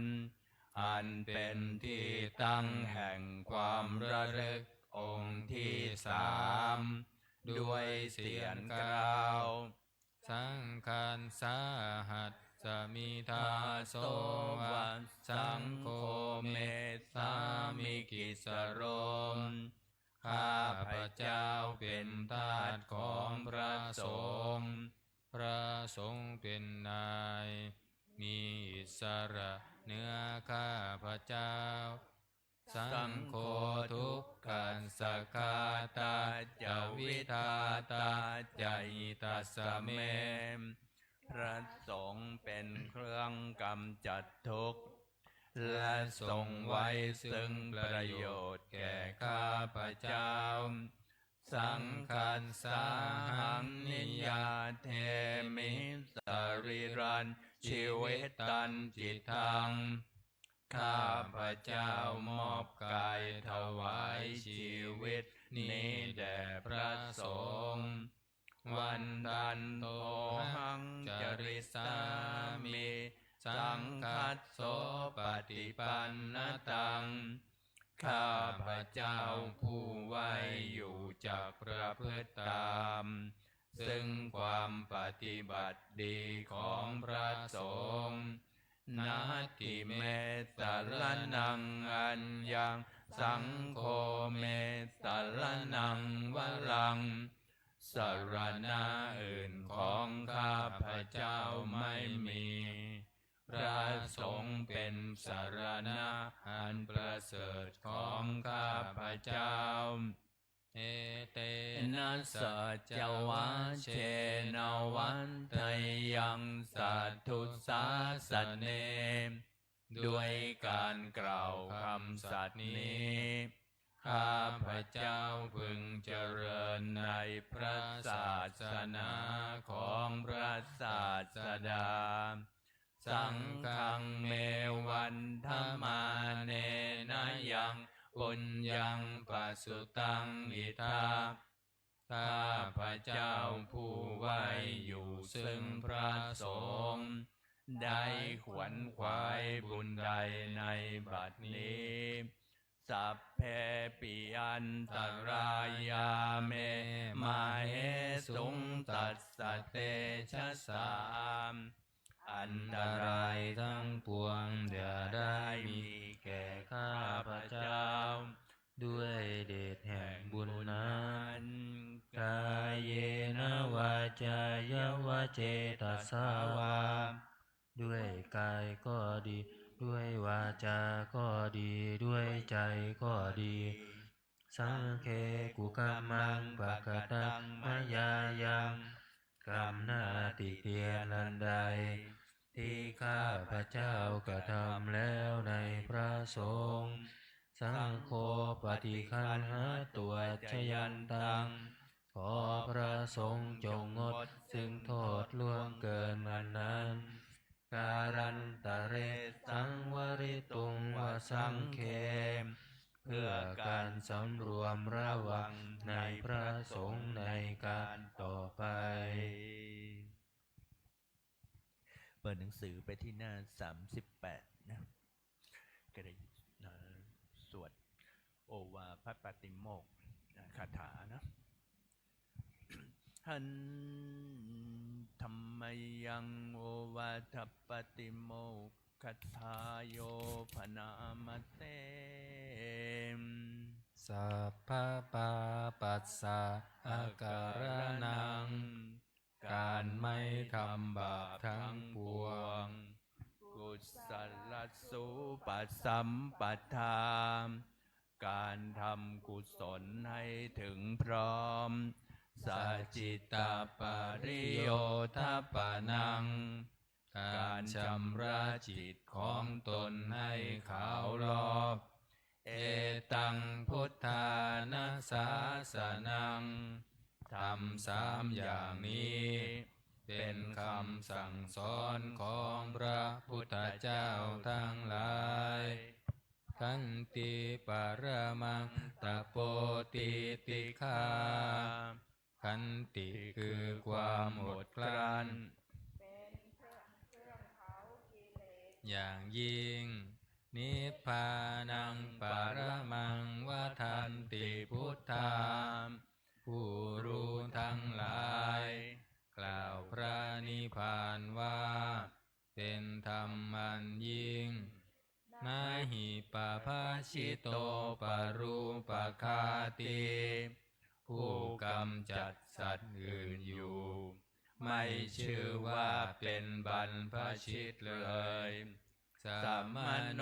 อันเป็นที่ตั้งแห่งความระลึกองค์ที่สามด้วยเสียงกล่าวสังฆัสสาหัสสมิทาโสวะสังโฆเมสามิกิสโรมข้าพเจ้าเป็นทาสของพระสงฆ์พระสงฆ์เป็นนายมีอิสระเหนือข้าพเจ้าสังโฆทุกขันสกาตาจาวิทาตาจายิตัสสะเมพระสงฆ์เป็นเครื่องกำจัดทุกข์และทรงไว้ซึ่งประโยชน์แก่ข้าพเจ้าสังฆัสสาหังนิยาเทมิสรีรันชีวิตันจิตตังข้าพเจ้ามอบกายถวายชีวิตนี้แด่พระสงฆ์วันตันโตหังจริสามิสังคัสโสปฏิปันนตังข้าพเจ้าผู้ไว้อยู่จากประพฤติตามซึ่งความปฏิบัติดีของพระสงฆ์นาทิเมสรนังอัญญังสังโฆเมสรนังวรังสรณะอื่นของข้าพเจ้าไม่มีพระสงฆ์เป็นสรณะอันประเสริฐของข้าพเจ้าเอเตนะสัจวะเชนวันทยังสัทธุสาสเนด้วยการกล่าวคำสัตย์นี้ข้าพเจ้าพึงเจริญในพระศาสนาของพระศาสดาสังฆังเมวันธมาเนนะยังปุญญังปัสสุตังอิทาข้าพเจ้าผู้ไว้อยู่ซึ่งพระสงฆ์ได้ขวนขวายบุญใดในบัดนี้สัพเพปิอันตรายาเมมาเหสุงตัสสะเตชะสามอันตรายทั้งปวงอย่าได้มีแก่ข้าพเจ้าด้วยเดชแห่งบุญนั้นกายเยนะวาจายวะเจตสาวาด้วยกายก็ดีด้วยวาจาก็ดีด้วยใจก็ดีสังเคกุกัมมังปะกตังมายายังกรรมหน้าติเตียนลันใดที่ข้าพเจ้ากระทำแล้วในพระสงฆ์สังโฆปฏิคันหาตัวชยันตังขอพระสงฆ์จงงดซึ่งโทษล่วงเกินอันนั้นการันตะเรสังวริตุงวสังเคมเพื่อการสำรวมระวังในพระสงฆ์ในการต่อไปเปิดหนังสือไปที่หน้า38นะก็ได้สวดโอวาทปาติโมกข์คาถานะหันธรรมยังโอวาทปาติโมกข์คาถาโยพนามเตสัพพะปาปัสสะอาการนังการไม่ทำบาปทั้งปวงกุศลสุปัสสัมปทาการทำกุศลให้ถึงพร้อมสัจจิตาปริโยทปานังการชำระจิตของตนให้ขาวรอบเอตังพุทธานาสาสนังทำ3อย่างนี้เป็นคำสั่งสอนของพระพุทธเจ้าทั้งหลายขันติปรมังตโปติติฆาขันติคือความอดกลั้นอย่างยิ่ง นิพพานังปรมังวทันติพุทธาผู้รู้ทั้งหลายกล่าวพระนิพพานว่าเป็นธรรมอันยิ่งนาหิปภาชิโตปรูปคาติผู้กำจัดสัตว์อื่นอยู่ไม่ชื่อว่าเป็นบรรพชิตเลยสัมมโน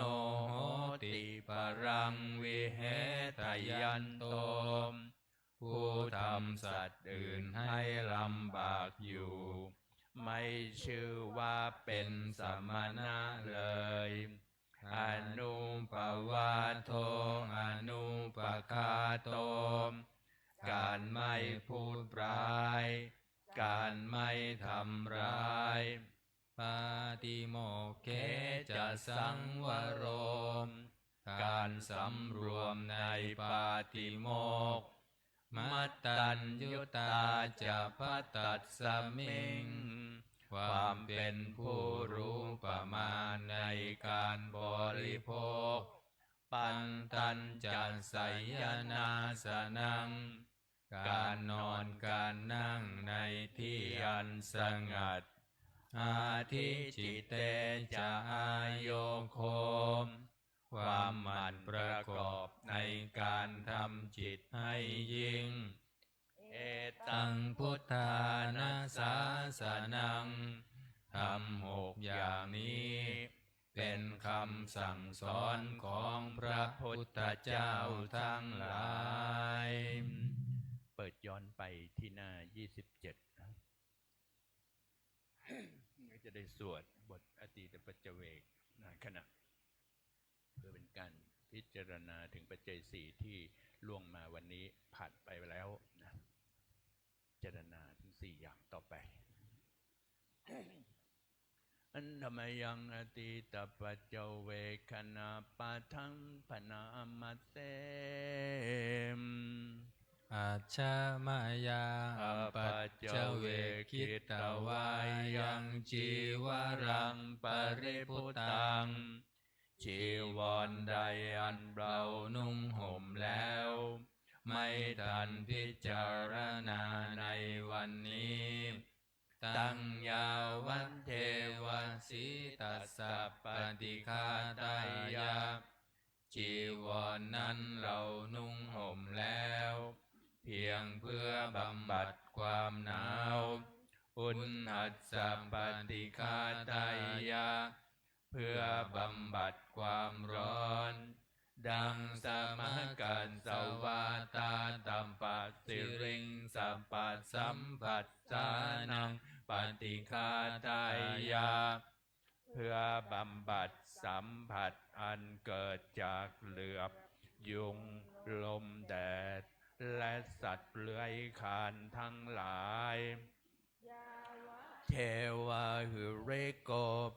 โหติปรังวิเหตยันโตผู้ทำสัตว์อื่นให้ลำบากอยู่ไม่ชื่อว่าเป็นสมณะเลยอนุปวาโทอนุปคาโตการไม่พูดร้ายการไม่ทำร้ายปาติโมกเขจะสังวโรการสำรวมในปาติโมกข์มัตตัญญุตาจะพัตตัสสมิงความเป็นผู้รู้ประมาณในการบริโภคปันตัญจะไสยนาสนังการนอนการนั่งในที่อันสงัดอาทิจิเตจะอายโยโคมความหมั่นประกอบในการทำจิตให้ยิ่งเอตังพุทธานาสาสนังทำ6อย่างนี้เป็นคำสั่งสอนของพระพุทธเจ้าทั้งหลายเปิดย้อนไปที่หน้า27ก็จะได้สวดบทอตีตปัจเจเวกขณะเพื่อเป็นการพิจารณาถึงปัจจัย4ที่ล่วงมาวันนี้ผ่านไปแล้วนะพิจารณาถึง4อย่างต่อไปอันธรรมยังอตีตปัจเจเวกขณะปะทังปนามัสเสมอาชามายาปัจเจเวคิตวายังจีวรังปริพุตังจีวรใดอันเรานุ่งห่มแล้วไม่ทันพิจารณาในวันนี้ตั้งยาวันเทวสีตัสสะปฏิฆาตายาจีวรนั้นเรานุ่งห่มแล้วเพียงเพื่อบำบัดความหนาวอุณหัสสะปฏิฆาตายาเพื่อบำบัดความร้อนดังสมกันสวาตาตัมปัสสิริงสัมปัสสัมผัสสานังปฏิฆาตายาเพื่อบำบัดสัมผัสอันเกิดจากเหลือบยุงลมแดดและสัตว์เลื้อยคลานทั้งหลายเทวาหิเรโก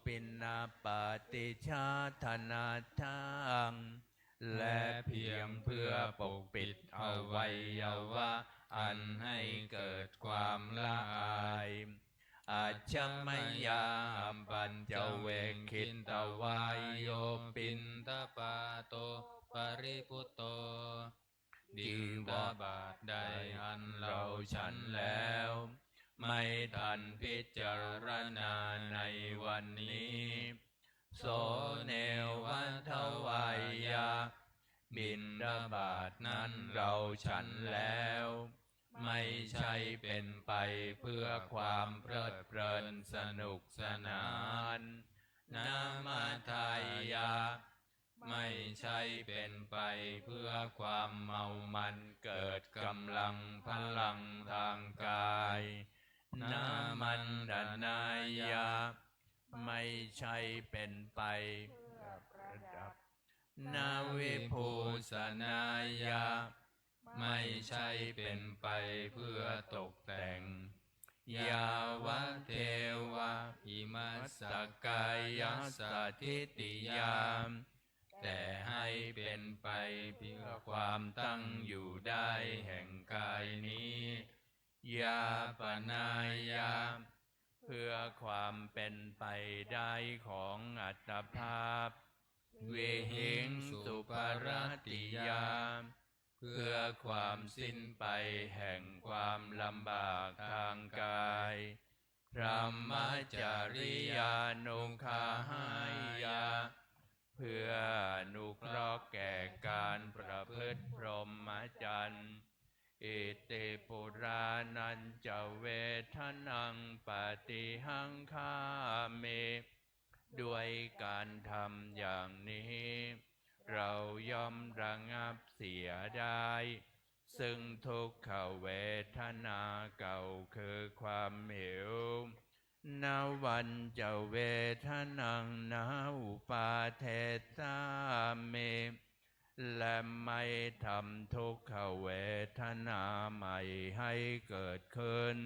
ปินาปฏิชาธนาทังและเพียงเพื่อปกปิดอวัยวะอันให้เกิดความละอายอาชมยาปัญจเวกขินตวายโยปินตปาโตปริพุตโตดิบาบาทใดอันเราฉันแล้วไม่ทันพิจารณาในวันนี้โสเนวัฏวายาบิณฑบาตนั้นเราฉันแล้วไม่ใช่เป็นไปเพื่อความเพลิดเพลินสนุกสนานนามาทายาไม่ใช่เป็นไปเพื่อความเมามันเกิดกำลังพลังทางกายนามันดานายาไม่ใช่เป็นไปเพื่อประดับนาวิภูสนายาไม่ใช่เป็นไปเพื่อตกแต่งยาวะเทวะอิมัสสกายสัทธิติยามแต่ให้เป็นไปเพื่อความตั้งอยู่ได้แห่งกายนี้ยาปนายาเพื่อความเป็นไปได้ของอัตภาพ วิหิงสุปรติยาเพื่อความสิ้นไปแห่งความลำบากทางกายพรหมจริยานุคาหายาเพื่ออนุเคราะห์แก่การประพฤติพรหมจรรย์อิติปุรานันจะเวทนังปฏิหังคาเมด้วยการทำอย่างนี้เราย่อมระงับเสียได้ซึ่งทุกขเวทนาเก่าคือความหิวนวันจะเวทนังนาอุปาเทสาเมและไม่ทำทุกขเวทนาใหม่ให้เกิดขึ้น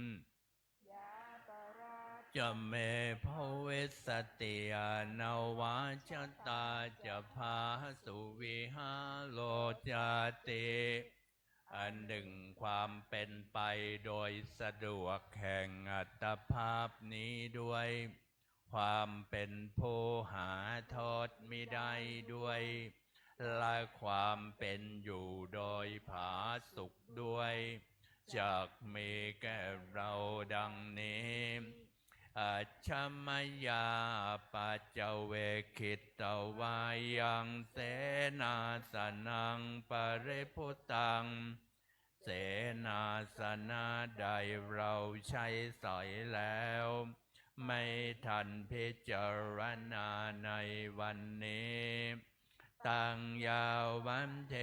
จะเมภเวสติยานาวาจตาจะพาสุวิหาโลจติอันหนึ่งความเป็นไปโดยสะดวกแห่งอัตภาพนี้ด้วยความเป็นผู้หาโทษมิได้ด้วยและความเป็นอยู่โดยผาสุขด้วยจากมีแก่เราดังนี้อัจฉมยาปัจเจเวคิตวายังเสนาสนังปริพุตังเสนาสนะใดเราใช้สอยแล้วไม่ทันพิจารณาในวันนี้ตังยาวันเท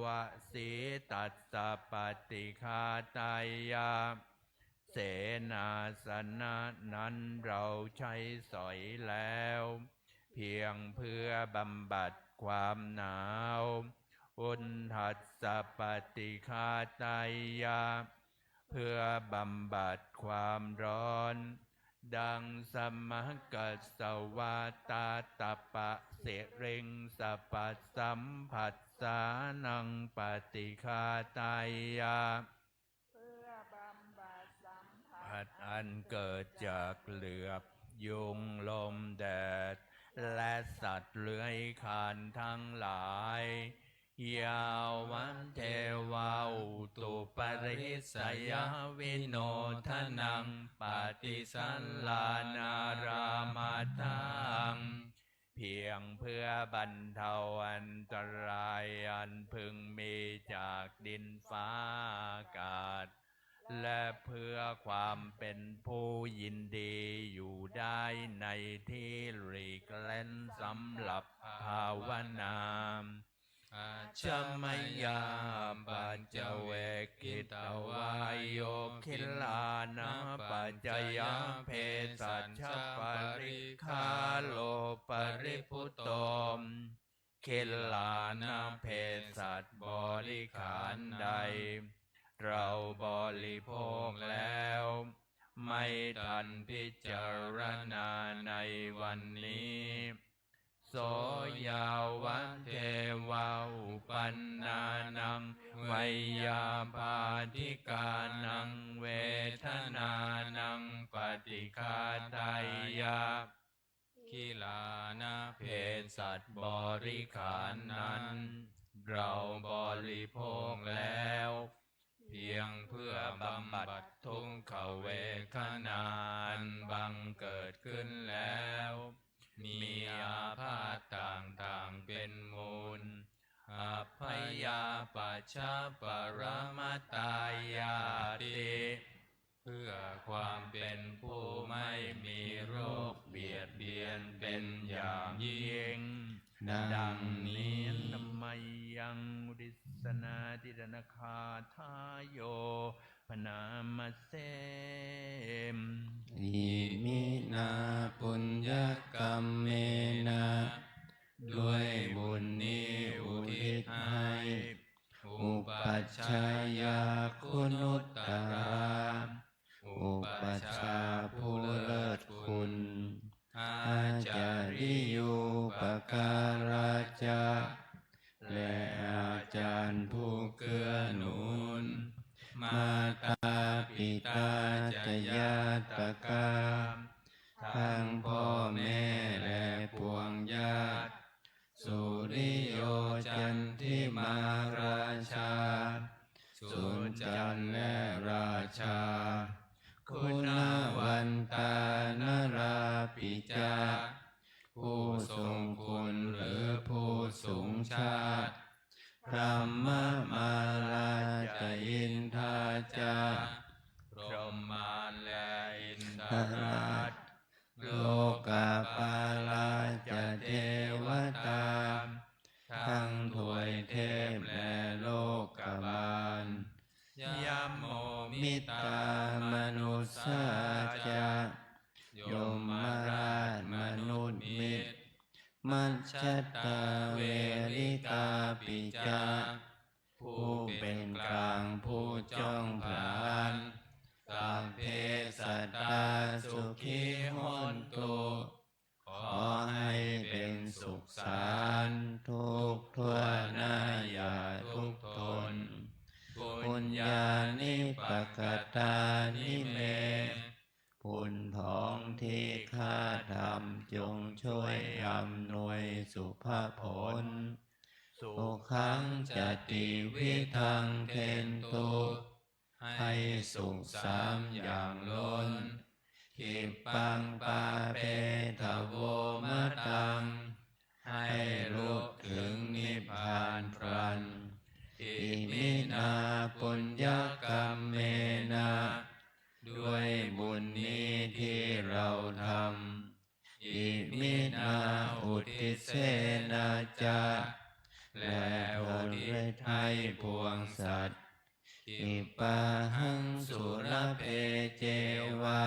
วสีตัสสะปฏิฆาตายาเสนาสนะนั้นเราใช้สอยแล้วเพียงเพื่อบำบัดความหนาวอุณหัสสะปฏิฆาตายาเพื่อบำบัดความร้อนดังสมกัสสวาตาตปะเสริงสปัสสัมผัสสานังปฏิฆาตายาอันเกิดจากเหลือบยุงลมแดดและสัตว์เลื้อยคลานทั้งหลายยาวันเทวาอุตุปริสยวิโนทนังปฏิสัลลานารามาทังเพียงเพื่อบรรเทาอันตรายอันพึงมีจากดินฟ้าอากาศและเพื่อความเป็นผู้ยินดีอยู่ได้ในที่หลีกเล่นสำหรับภาวนาอัจฉมยาปัจเจเวกิตวายโยคิลานะปัจจยาเพสัชปริคาโลปริพุตโตมคิลานะเพสัชบริขารใดเราบริโภคแล้วไม่ทันพิจารณาในวันนี้โสยาวันเทวาอุปันนานังไวยาปาทิกานังเวทนานังปฏิฆาตายาคิลานะเพสัชบริขารนั้นเราบริโภคแล้วเพียงเพื่อบำบัดทุกขเวทนาบังเกิดขึ้นแล้วมีอาพาธต่างๆเป็นมูลอัพพยาปัชชะปรมัตตายาติเพื่อความเป็นผู้ไม่มีโรคเบียดเบียนเป็นอย่างยิ่งดังนี้ธรรมยังอุดิสนาติรณคาทายโยพนามเสมอิมินาปุญญกรรมเมนะด้วยบุญนี้อุทิศให้อุปัชฌายาคุณุตตราอุปัชฌาย์ผู้เลิศคุณอาจาริยุปการาจาและอาจารย์ผู้เกื้อหนุนมาตาปิตาจญาตกาทั้งพ่อแม่และปวงญาติ สุริโยจันทิมาราชาสุนจันทร์และราชาคุณวันตานราปิจาผู้ทรงคุณหรือผู้สูงชาติพระมมาลาจอินทาจาพรหมานและอินทราชโลกาปาลาจะเทวตาทั้งถวยเทพและโลกบาลยัมโมมิตามนุสสาจายมราชมนุษย์มิตรมัจฉตาเวริกาปิจาผู้เป็นกลางผู้จ้องผลานสัพเพสัตตาสุขีโหนตุขอให้เป็นสุขสันต์ทุกทั่วหน้าอย่าทุกข์ทนปุญญานิปกตานิเมบุญของที่ข้าทำจงช่วยอำนวยสุภผลสุขังจติวิทังเทนตุให้สุขสามอย่างล้นขิปังปาเปทโวมะตังให้รู้ถึงนิพพานพรันอิมินาปุญญกรรมเมนะด้วยบุญนี้ที่เราทำอิมินาอุทิเสนาจาและอุทิศให้พวงสัตว์อิปาหังสุรเพเจวะ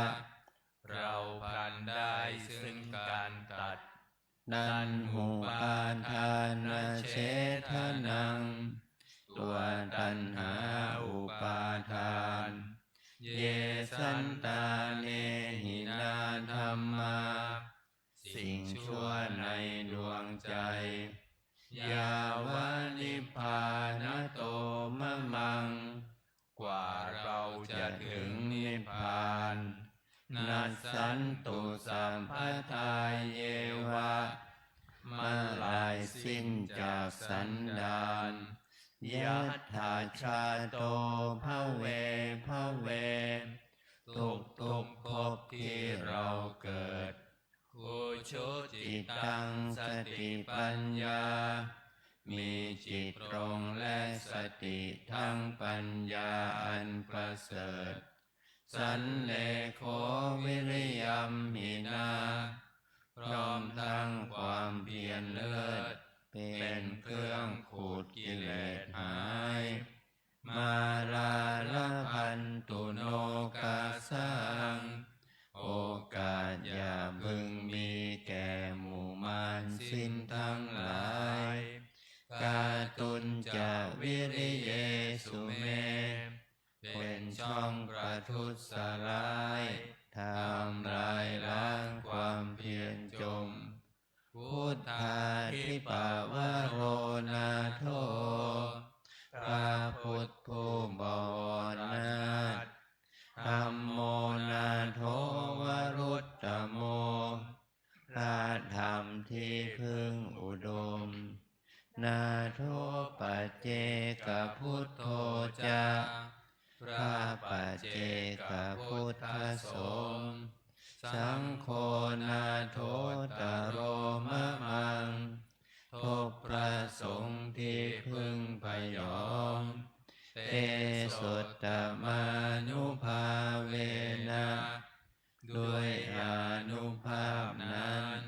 เราพันได้ซึ่งการตัดนันหุปาทานเชทนังตัวตัณหาอุปาทานเยสันตาเนหินาธรรมาสิ่งชั่วในดวงใจยาวานิพพานโตมะมังกว่าเราจะถึงนิพพานนัสสันตุสัมภทาเยวะมาลายสิ้นจากสันดานยัตถาชาโตภเวภเวทุกภพที่เราเกิดอุชุจิตังสติปัญญามีจิตตรงและสติทั้งปัญญาอันประเสริฐสันเลโควิริยัมหินาพร้อมทั้งความเพียรเลิศเป็นเครื่องขูดกิเลสหายมาลาลพันตุโนกาสังโอกาสอย่าพึงมีแก่หมู่มารสิ้นทั้งหลายกาตุนจะวิริเยสุเมเป็นช่องประทุษร้ายทำลายล้างความเพียรจมพุทธาธิปวโรนาโถพระพุทธผู้บวรนาถธัมโมนาโถวรุตตโมพระธรรมที่พึงอุดมนาโถปัจเจกพุทโธจาพระปัจเจกพุทธสงฆ์สังโฆนาโถตโรมะมังทบพระสงฆ์ที่พึงพยอมเตสุตตมานุภาเวนะด้วยอานุภาพนั้น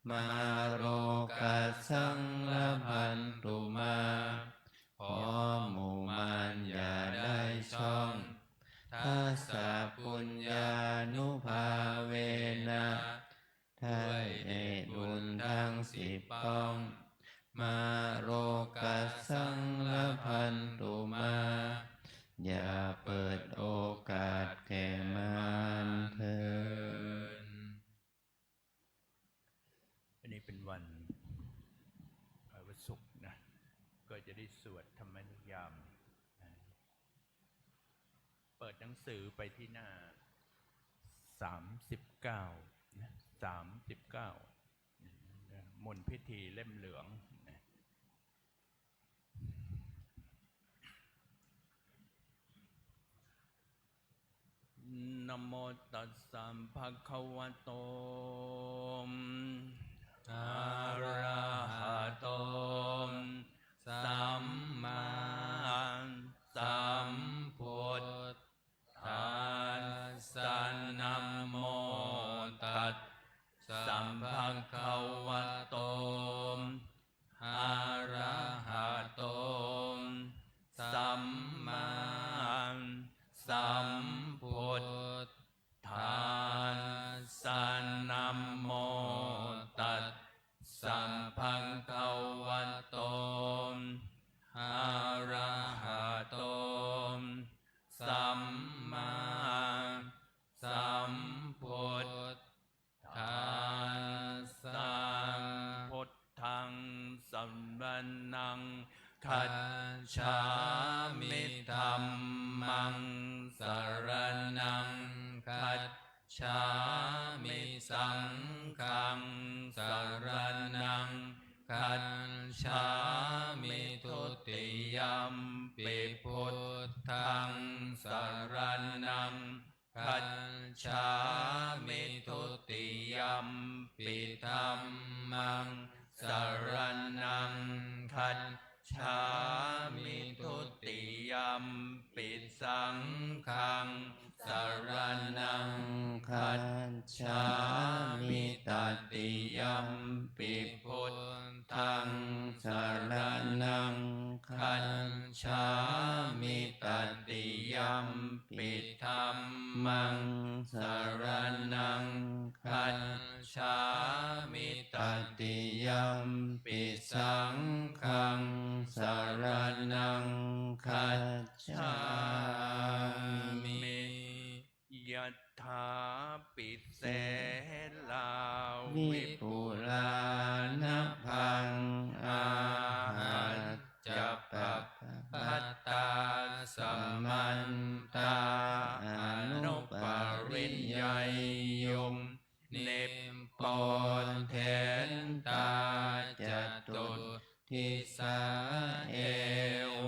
มาโรกัสสังละพันตุมาขอหมู่มารอย่าได้ช่องทัสสะปุญญานุภาเวนะด้วยเดชบุญทั้ง10ป้องมาโรกัสสังละพันตุมาอย่าเปิดโอกาสแก่มารเถิด อันนี้เป็นวันศุกร์นะก็จะได้สวดธรรมนิยามเปิดหนังสือไปที่หน้า39นะ39 มนต์พิธีเล่มเหลืองนะโมตัสสะภะคะวะโตอะระหะโตสัมมาสัมพุทธัสสะนะโมตัสสะภะคะวะโตอะระหะโตสัมมาสัมพุทธัสสะนะโมตัสสะภะคะวะโตอะระหะโตสัมมาสัมพุทธัสสะพุทธังสัมมานังคัจฉามิธัมมังสรณังคัจฉามิสังฆังสรณังคัจฉามิทุติยัมปิพุทธังสรณังคัจฉามิทุติยัมปิธัมมังสรณังคัจฉามิทุติยัมปิสังฆังสรณังคัจฉามิตติยัมปิพุทธังสรณังคัจฉามิตติยัมปิธัมมังสรณังคัจฉามิตติยัมปิสังฆังสรณังคัจฉามิยัตถาปิเสลาวิปุลานะพังอาหัจจปปัตตาสัมมันตาอนุปริยยยุมนิปปนเทนตาจตุทิสาเอ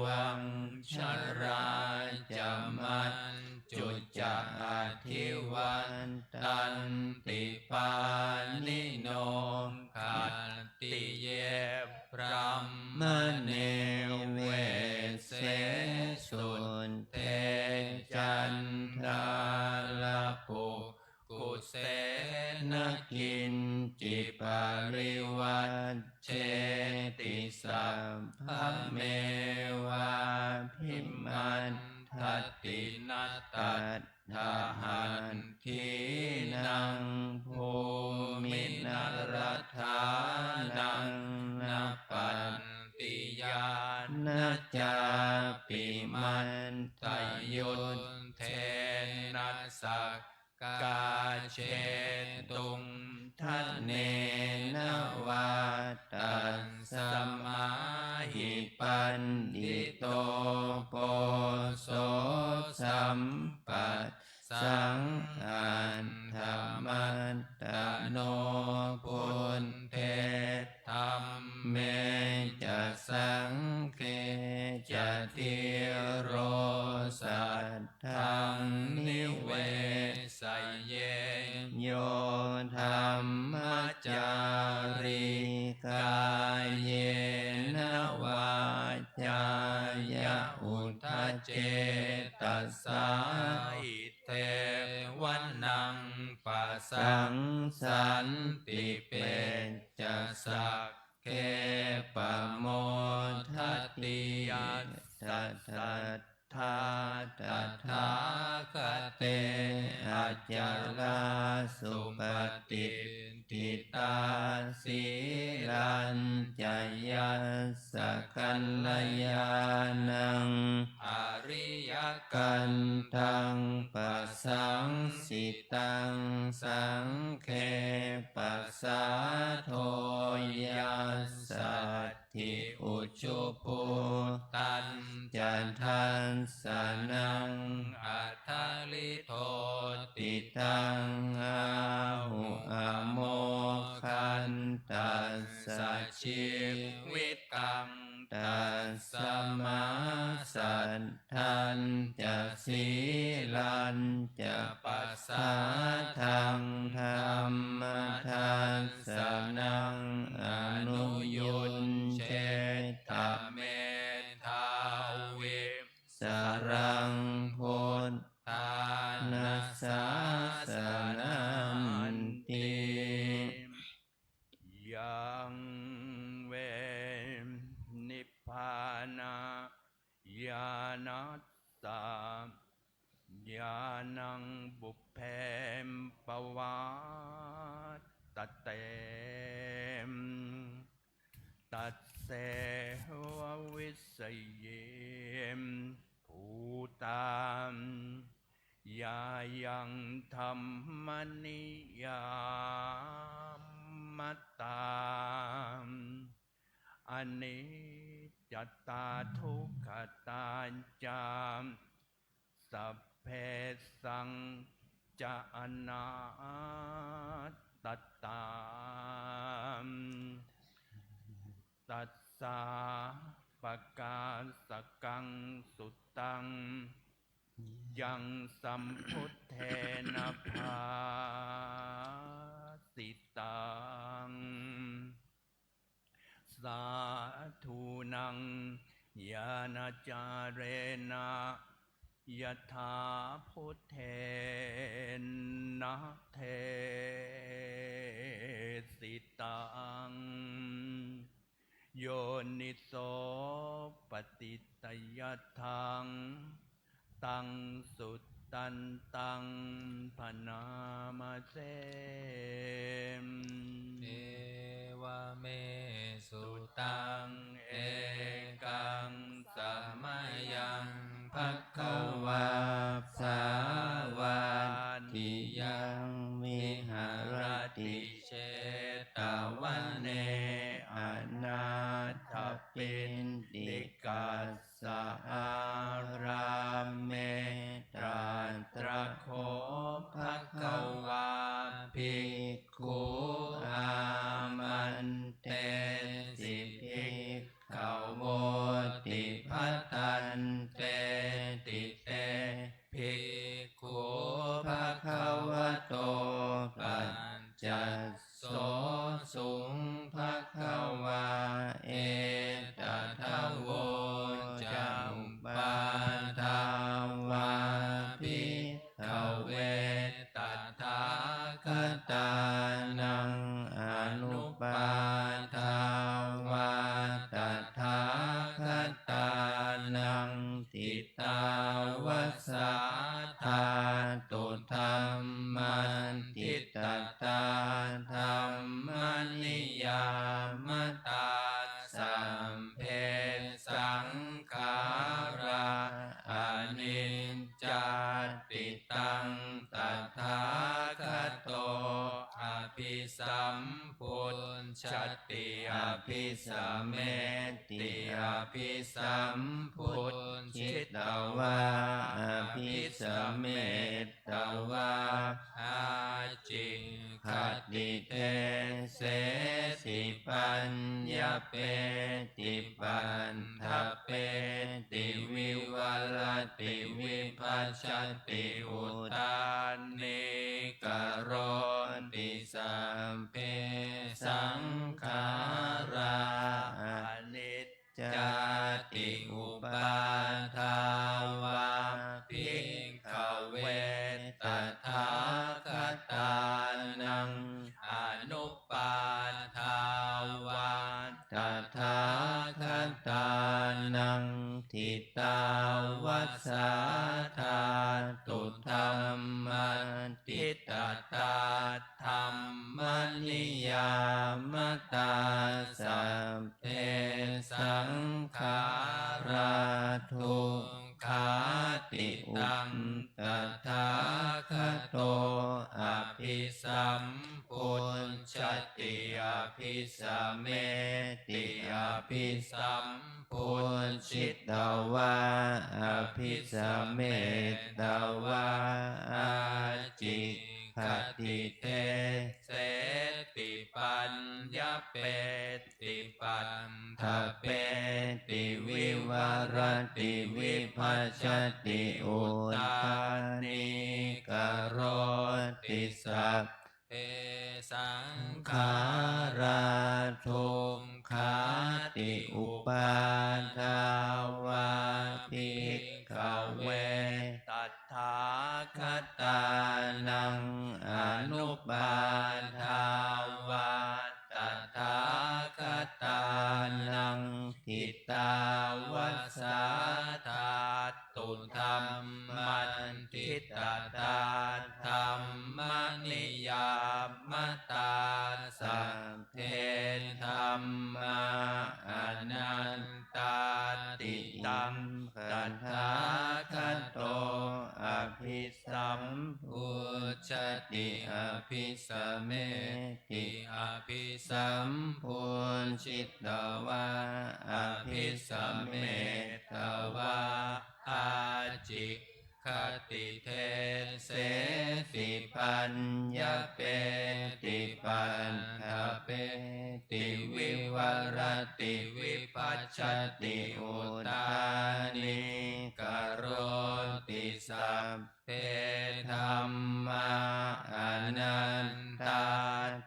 วังชราจมัจจุจาทิวันตันติปานิโนขัตติเยพรัมมเนเวเสสุนเตจันทาลปุกุเสนกินจิปาริวัตเชติสัพพเมวาพิมันทัตตินัตตัตถาหันทีนังภูมินรัฐานังนัปปันติยานะจาปิมันตยุตเทนะสักกาเชตุงทันเนนะวาตัสสมาหิปันดิโตโปโสสัมปัสสังอันธรรมันตโนพุนเทธัมเมจะสังเกจะทิโรสัทธังนิเวสเยโยธรรมจาริกายเยนวาจายะอุทธัจเจตัสสาหิเทวันนังปัสสังสันติเปจะสักเกปะโมทัตติยัสสัทธัตถาตัทธาคเตอาจาราสุปฏิทิตาสีลัญจยัสสะกัลยาณังอริยกันตังปัสสังสิตังสังเคปัสสะโทยัสสัตถิอุชุปุตันจันทันสนังอัฏฐลิโทติตังอาหุอโมคันตัสสะ ชีวิตังตัสสมาสัทธันจะสีลันจะปัสสาทังธรรมทัสสนังอนุยุนเชตเมธาวิสรังพุทธานัสสาสนันติยังเวนิพพานาญาณัสสะญาณังบุพเพมปวาตเตมตัสเสววิสเยมภูตามยายังธรรมนิยามตามอนิจจตาทุกขตาจามสัพเพสังจะอนัตตามตัสสะปะกาสกังสุตังยังสัมพุทเทนะภาสิตังสาธุนังญาณจาเรนะยถาพุทเทนะเทสิตังโยนิโสปฏิตยทังตังสุตตันตังพนามาเสมเอวเมสุตังเอกังสัมมายังภัคคะวาสาวาติยังมิหารติเชตวันเนอนาถปิณฑิกัสสะอาราเมตราตระโคภัคคะวาภิกขุอามันเตสิภิกขโวติภัตตันเตติเตภิกขุภัคคะวะโตปัญจโสสุงภัคคะวาเอตทะโวจัมปาทาวาภิกขเวตถาคตานังอนุปาทาวาตถาคตานังทิตาวสาธาตุธัมมันทิตตาธัมมานิยามตาสัมเพสังขาราอนิจจติตังตถาคโตอภิสัมพุทธติอภิสัมเมติอภิสัมพุทธิตวาอภิสัมเมตวาอาจิขติเตเสสิปัญญเปติปันทเปติวิวัลติวิภัชชติอุทานนิกโรติสัมเพสังขาราอนิจจติอุปาทาวาภิกขเวตถาคตานังอนุปาทาวาตถาคตานังทิตาวสาธาตุธัมมันทิตตาธัมมานิยามตาสัพเพสังขาราทุกขาติตังตถาคโตอภิสัมพุทธติอภิสัมเมติอภิสัมพุทธิตวาอภิสัมเมตวาอาจิข คติเทเสติปัญญเปติปันทเปติวิวารติวิภัชชติอุตานิกโรติสัพเพสังขาราทุกขาติอุปาทาวาภิกขเวตัทธาคตานังอนุปาทาวาตัทธาคตานังทิตาวัสสาธาตุธัมมันทิตตาธัมมนิยามตาสัพเพธัมมาอนันตาติตังตัทธาคโตอภิสัมพุชติอภิสัมเมติอภิสัมพุชิตวาอภิสัมเมตวาอาจิคติเทเสติปัญญเปติปันทเปติวิวารติวิภัชชติอุตานิกโรติสัพเพธัมมาอนันตา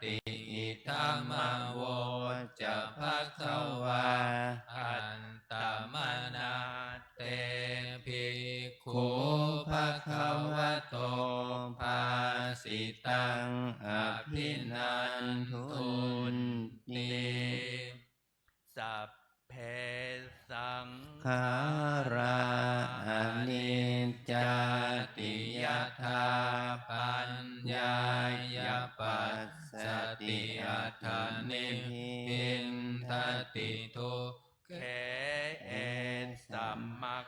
ติอิธัมมโวจะภควาอันตมนาเตภิกขุภควโตภาสิตังอภินันทุนติสัพเพสังขาราอนิจจติยถาปัญญายปัสสติอัฏฐานิพินทติทุกเขเอสัมมัค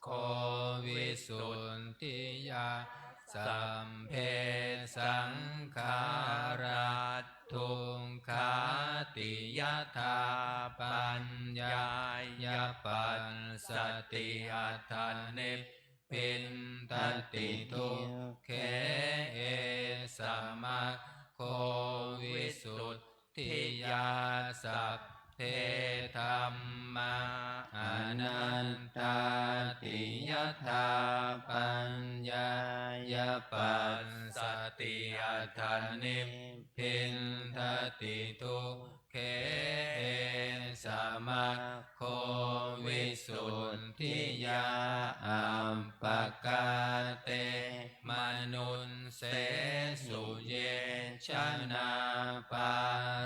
โควิสุทธิยาสัมเพสังขาราทุกขาติยถาปัญญายปัสสติอัฏฐานิพินทติทุกเขเอสัมมัคโควิสุทธิยาสัพเพธัมมาอนันตาติยถาปัญญายปัสสติอัฏฐานิพินทติทุกเขเอสัมมัคโควิสุทธิยาอัมปกาเตมนุนเสสุเยชนะปา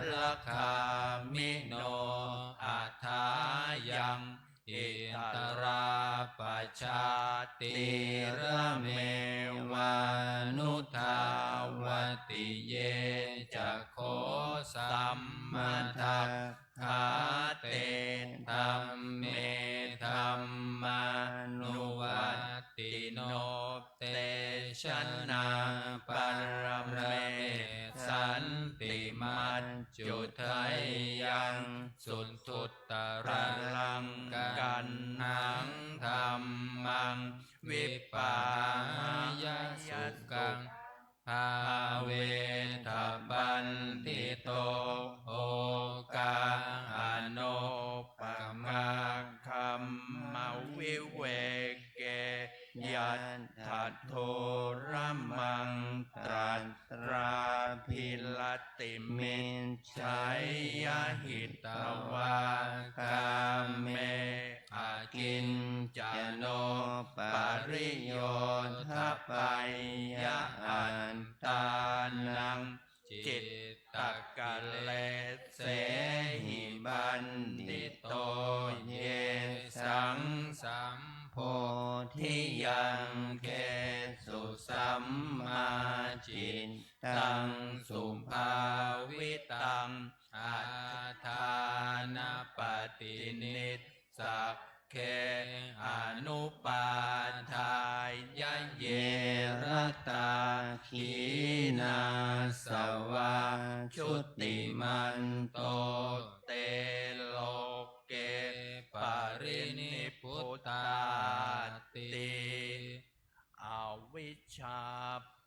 รคามิโนอัฏฐายังอิตราปัจจาติระเมวานุทาวติเยจะโคสัมมาทัคขาเตธัมเมธัมมานุวัตติโนเตชนะปรเมสันติมัจจุทัยยังสุนทุตตระลังกันหังธรรมังวิปายาสุกังภาเวทบันติโตโอกาอโนปมาคัมมาวิเวกเกยัตถัตโทรมังตรัตราภิลติมินชัยยหิตวากาเมอากินจโนปริโยทปัยยะอันตานังจิตตกัลเลเสหิบันติโตเยสังสัมโพธิยังเกสุสัมมาจิตตังสุภาวิตังอัฏฐานาปฏินิสสักเคอนุปาทายะเยรตาขีนาสวาชุติมันโตเตโลเกปรินิพุตตาติอวิชชา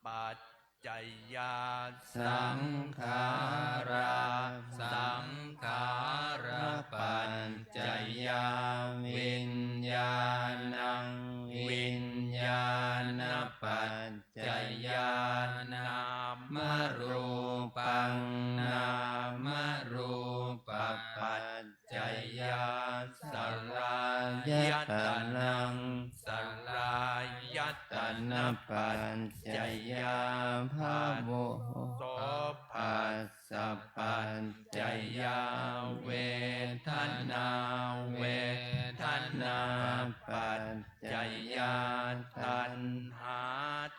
ปัจ จยาสังขาราสังขาราปัญจยาวิญญาณังวิญญาณปัจจยานามรูปังนามรูปปัจจยาสลายตนังสลายตนะปัจจยาภาโวโสปัสสะปัจจยาเวทนาเวทนาปัจจยาตัณหา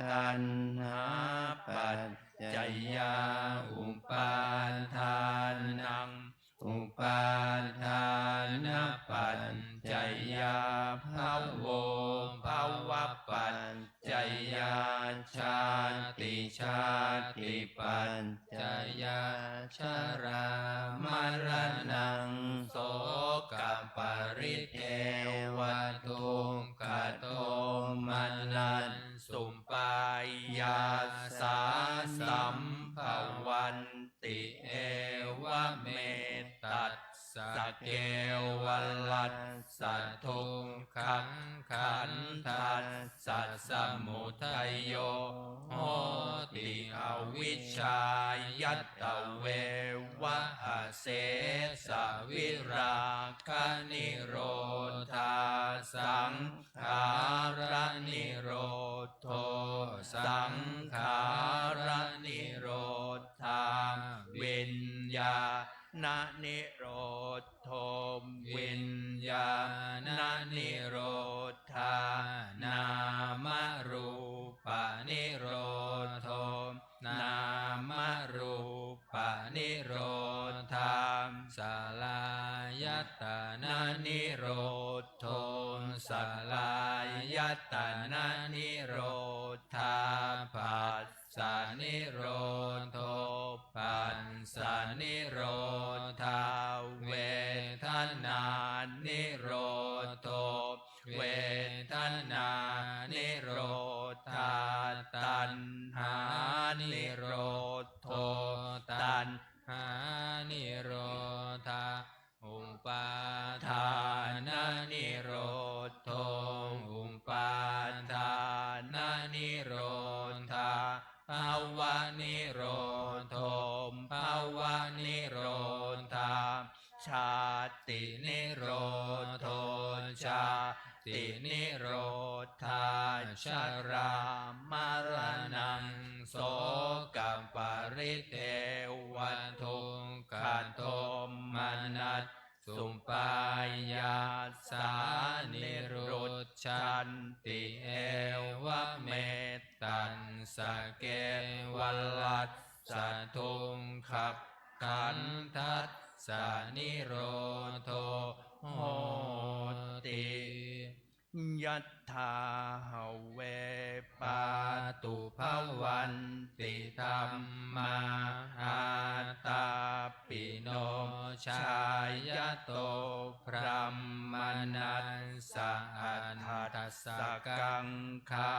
ตัณหาปัจจยาอุปาทานังอุปาทานปัจจยาภโวภวปัจจยาชาติชาติปัจจยาชรามรณังโสกปริเทวทุกขโทมนัสสุปายาสาสัมภวันติเอวเมตัสสะเกวลัสสะทุกขังขันธัสสะสมุทัยโยโหติอวิชชายัตตะเววะเสสะวิราคะนิโรธาสังขาระนิโรโธสังขาระนิโรธาวิญญาณนิโรธมวิญญาณนิโรธานามรูปนิโรธมนามรูปนิโรธามสลายตนะนิโรธมสลายตนะนิโรธาปัสสะนิโรธปัสสะนิโรธาเวทนานิโรธเวทนานิโรธาตัณหานิโรธตัณหานิโรธาอุปาทานนิโรธอุปาทานนิโรธาภาวะนิโรธภาวะนิโรธาชาตินิโรธชาตินิโรธาชรามรณังโสกปริเทวทุกขโทมนัสสุปายาสานิรุจฉันติเอวเมตัสสะเกวลัสสะทุกขขันธัสสะนิโรโธโหติยัตถาหเวปาตุภวันติธัมมาอาตาปิโนชายโตพรหมนัสสะอัฏฐสสกังขา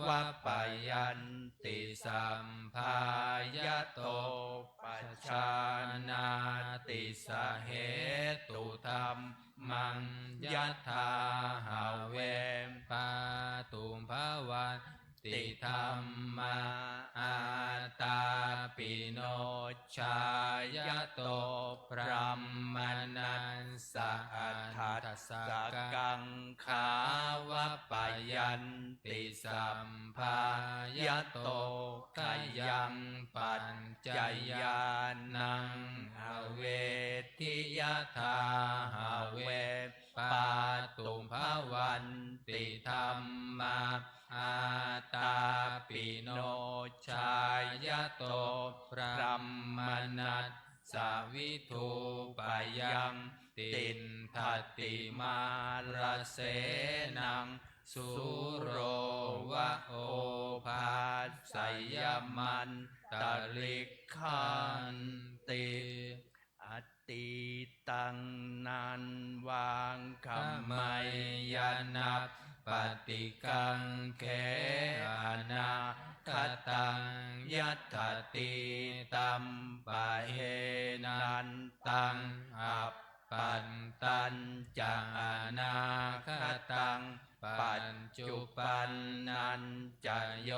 วะปยันติสัมภายโตปัจจานาติสเหตุธรรมมังยัตถาหาเวปาตุภวันติธัมมาอาตาปิโนชายโตพรหมนัสสะอัฏฐสสกังขาวะปยันติสัมภายโตกยังปัจจยานังอเวทิยถาหาเวปาตุภวันติธัมมาอาตาปิโนชายโตพรหมนัสสะวิทูปยังตินทัตติมาราเสนังสุโรวะโอภาสยมันตลิขันติอติตังนันวังคัมไมยานัปปฏิกังเขอานา คตังยัตถติตัมปะเหนันตังอัปปันตันจะอนาคตังปัจจุปันนันจะโย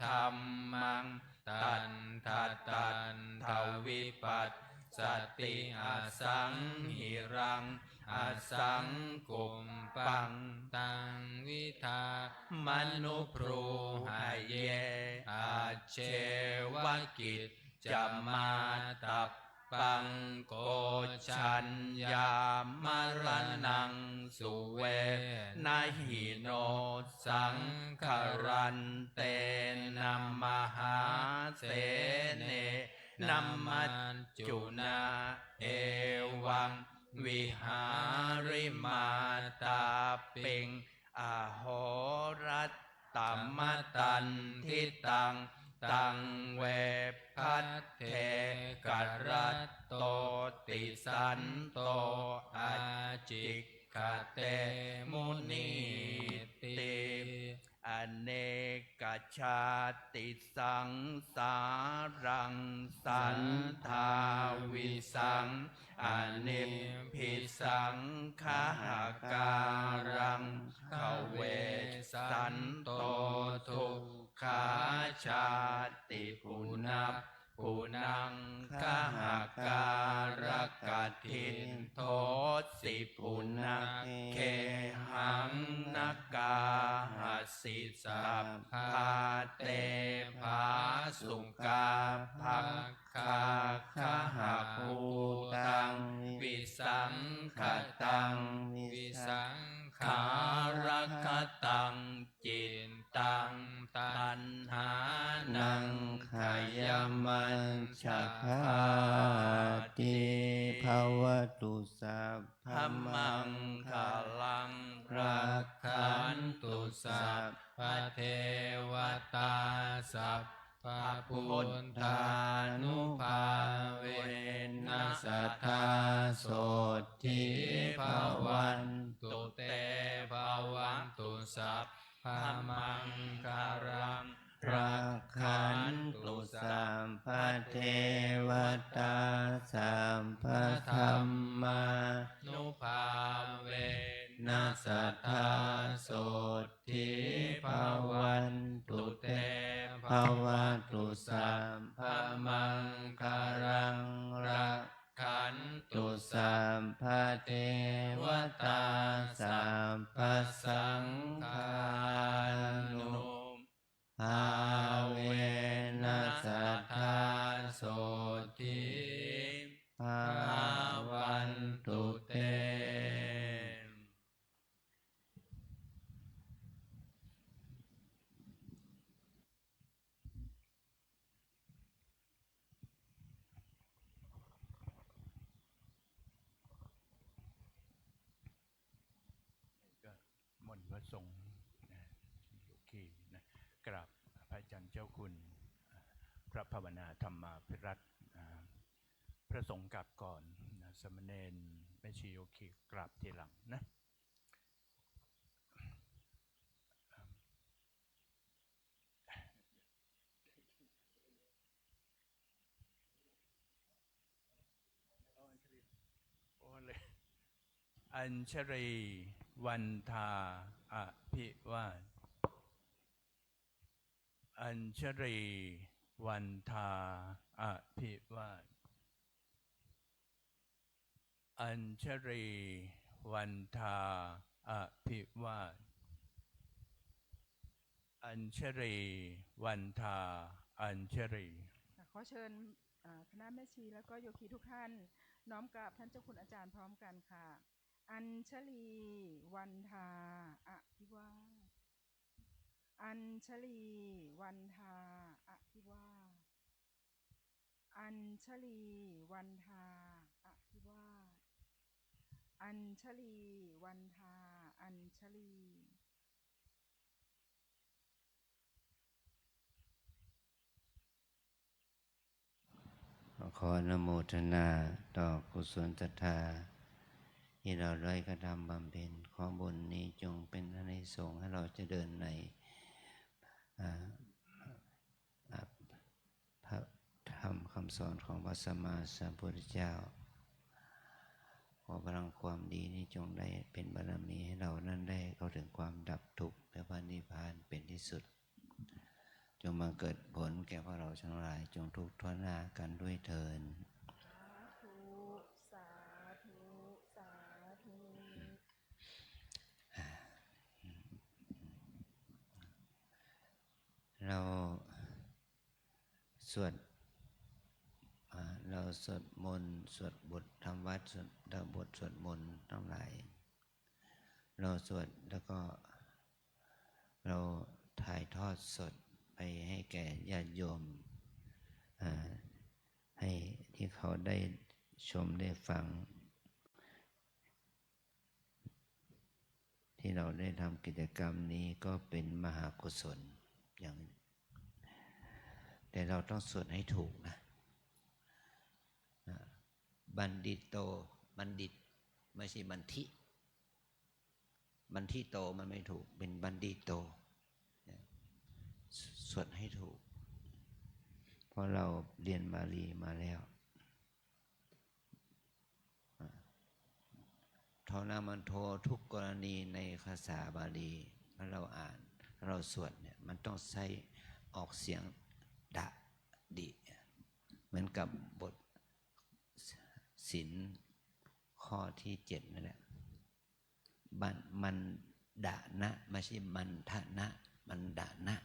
ธัมมังตันทัตตันทวิปัสสติอสังหิรังอสังกุมปังตังวิทามนุพรูหายเยอาเชวกิจจะมาตับปังโกชัญญามรณังสุเวนะหิโนสังขรันเตนัมมหาเสเนนัมมัจจุนาเอวังวิหาริมาตาปิงอโหรัตตัมมตันทิตังตังเวพัทเทกรัตโตติสันโตอาจิกขเตมุนีติอเนกชาติสังสารังสันทาวิสังอเนพิสังขหาการังขเวสันโตทุกขาชาติปุนับปุนังขหาการกถินโทสิปุนักเคหังนักกาหสิสัพพาเตภาสุกาภาคาขหาภูตังวิสังขตังวิสังขารคตังจินตังตัณหานังขยมัญชคาติภวตุสัพพมังคลังรักขันตุสัพพเทวตาสัพพพุทธานุภาเวนัสสทธาโสทิภวันตุเตภวันตุสัพพมังคารังรักขันตุสัมภเทวตาสัมภธรรมานุภาเวนัสสทธาโสทิภวันตุเตภวันตุสัมภมังคารังรักขันตุสัมภเทวตาสัมภสังฆานุภาเวนัสสทธาโสทิภวันตุเตมนต์พระสงฆ์โอเคนะกราบพระอาจารย์เจ้าคุณพระภาวนาธรรมาภิรัตน์พระสงฆ์กราบก่อนนะสมณเณรแม่ชีโอเคกราบทีหลังนะอัญชรีวันทาอภิวาทอัญชรีวันทาอภิวาทอัญชรีวันทาอภิวาทอัญชรีวันทาอัญชรีขอเชิญคณะแม่ชีแล้วก็โยคีทุกท่านน้อมกราบท่านเจ้าคุณอาจารย์พร้อมกันค่ะอัญชลีวันทาอภิวาทอัญชลีวันทาอภิวาทอัญชลีวันทาอภิวาทอัญชลีวันทาอัญชลีขออนุโมทนาต่อกุศลศรัทธาที่เราได้กระทำบำเพ็ญขอบุญนี้จงเป็นอานิสงส์ให้เราจะเดินใน รมคำสอนของพระสัมมาสัมพุทธเจ้าขอพลังความดีนี้จงได้เป็นบารมีให้เรานั้นได้เข้าถึงความดับทุกข์และพระนิพพานเป็นที่สุดจงมาเกิดผลแก่พวกเราทั้งหลายจงทุกข์ทั่วหน้ากันด้วยเถิดสาธุสาธุ เราสวดมนต์สวดบทธรรมวัดสวดบทสวดมนต์ทั้งหลายเราสวดแล้วก็เราถ่ายทอดสดไปให้แก่ญาติโยมให้ที่เขาได้ชมได้ฟังที่เราได้ทำกิจกรรมนี้ก็เป็นมหากุศลอย่างแต่เราต้องสวดให้ถูกนะบัณฑิตโตบัณฑิตไม่ใช่บัณฑิบัณฑิโตมันไม่ถูกเป็นบัณฑิโตสวดให้ถูกเพราะเราเรียนบาลีมาแล้วทอนามันโททุกกรณีในภาษาบาลีเมื่อเราอ่านเราสวดเนี่ยมันต้องใช้ออกเสียงดะดิเหมือนกับบทศีลข้อที่7นั่นแหละมันดะนะไม่ใช่มันทะนะมันดะนะ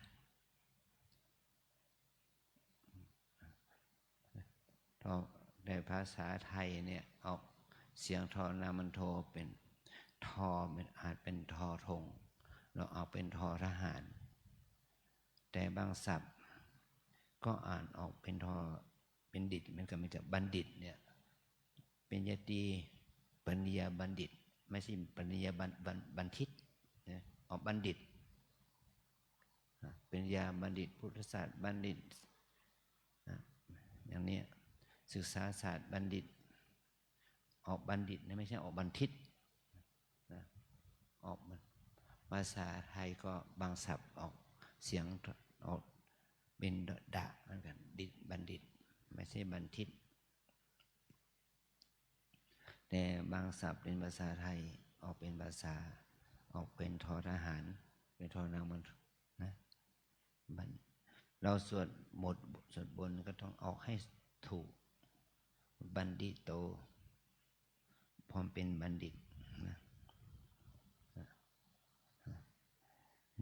ในภาษาไทยเนี่ยออกเสียงทอนามันโทเป็นทอเป็นอาจเป็นทอทงเราเอาเป็นทอทหารแต่บางศัพท์ก็อ่านออกเป็นทอเป็นดิษเหมือนกันมันจะบัณฑิตเนี่ยเป็นยติปัญญาบัณฑิตไม่ใช่ปัญญาบัณฑิตนะออกบัณฑิตปัญญาบัณฑิตพุทธศาสตร์บัณฑิตอย่างนี้ศึกษาศาสตร์บัณฑิตออกบัณฑิตนะไม่ใช่ออกบัณฑิตนะออกภาษาไทยก็บางศัพท์ออกเสียงออกเป็นดะเหมือนกันดิตบัณฑิตไม่ใช่บัณฑิตแต่บางศัพท์เป็นภาษาไทยออกเป็นภาษาออกเป็นทอทหารเป็นทอนางมันนะเราสวดหมดสวดบนก็ต้องออกให้ถูกบัณฑิโตพร้อมเป็นบัณฑิตนะ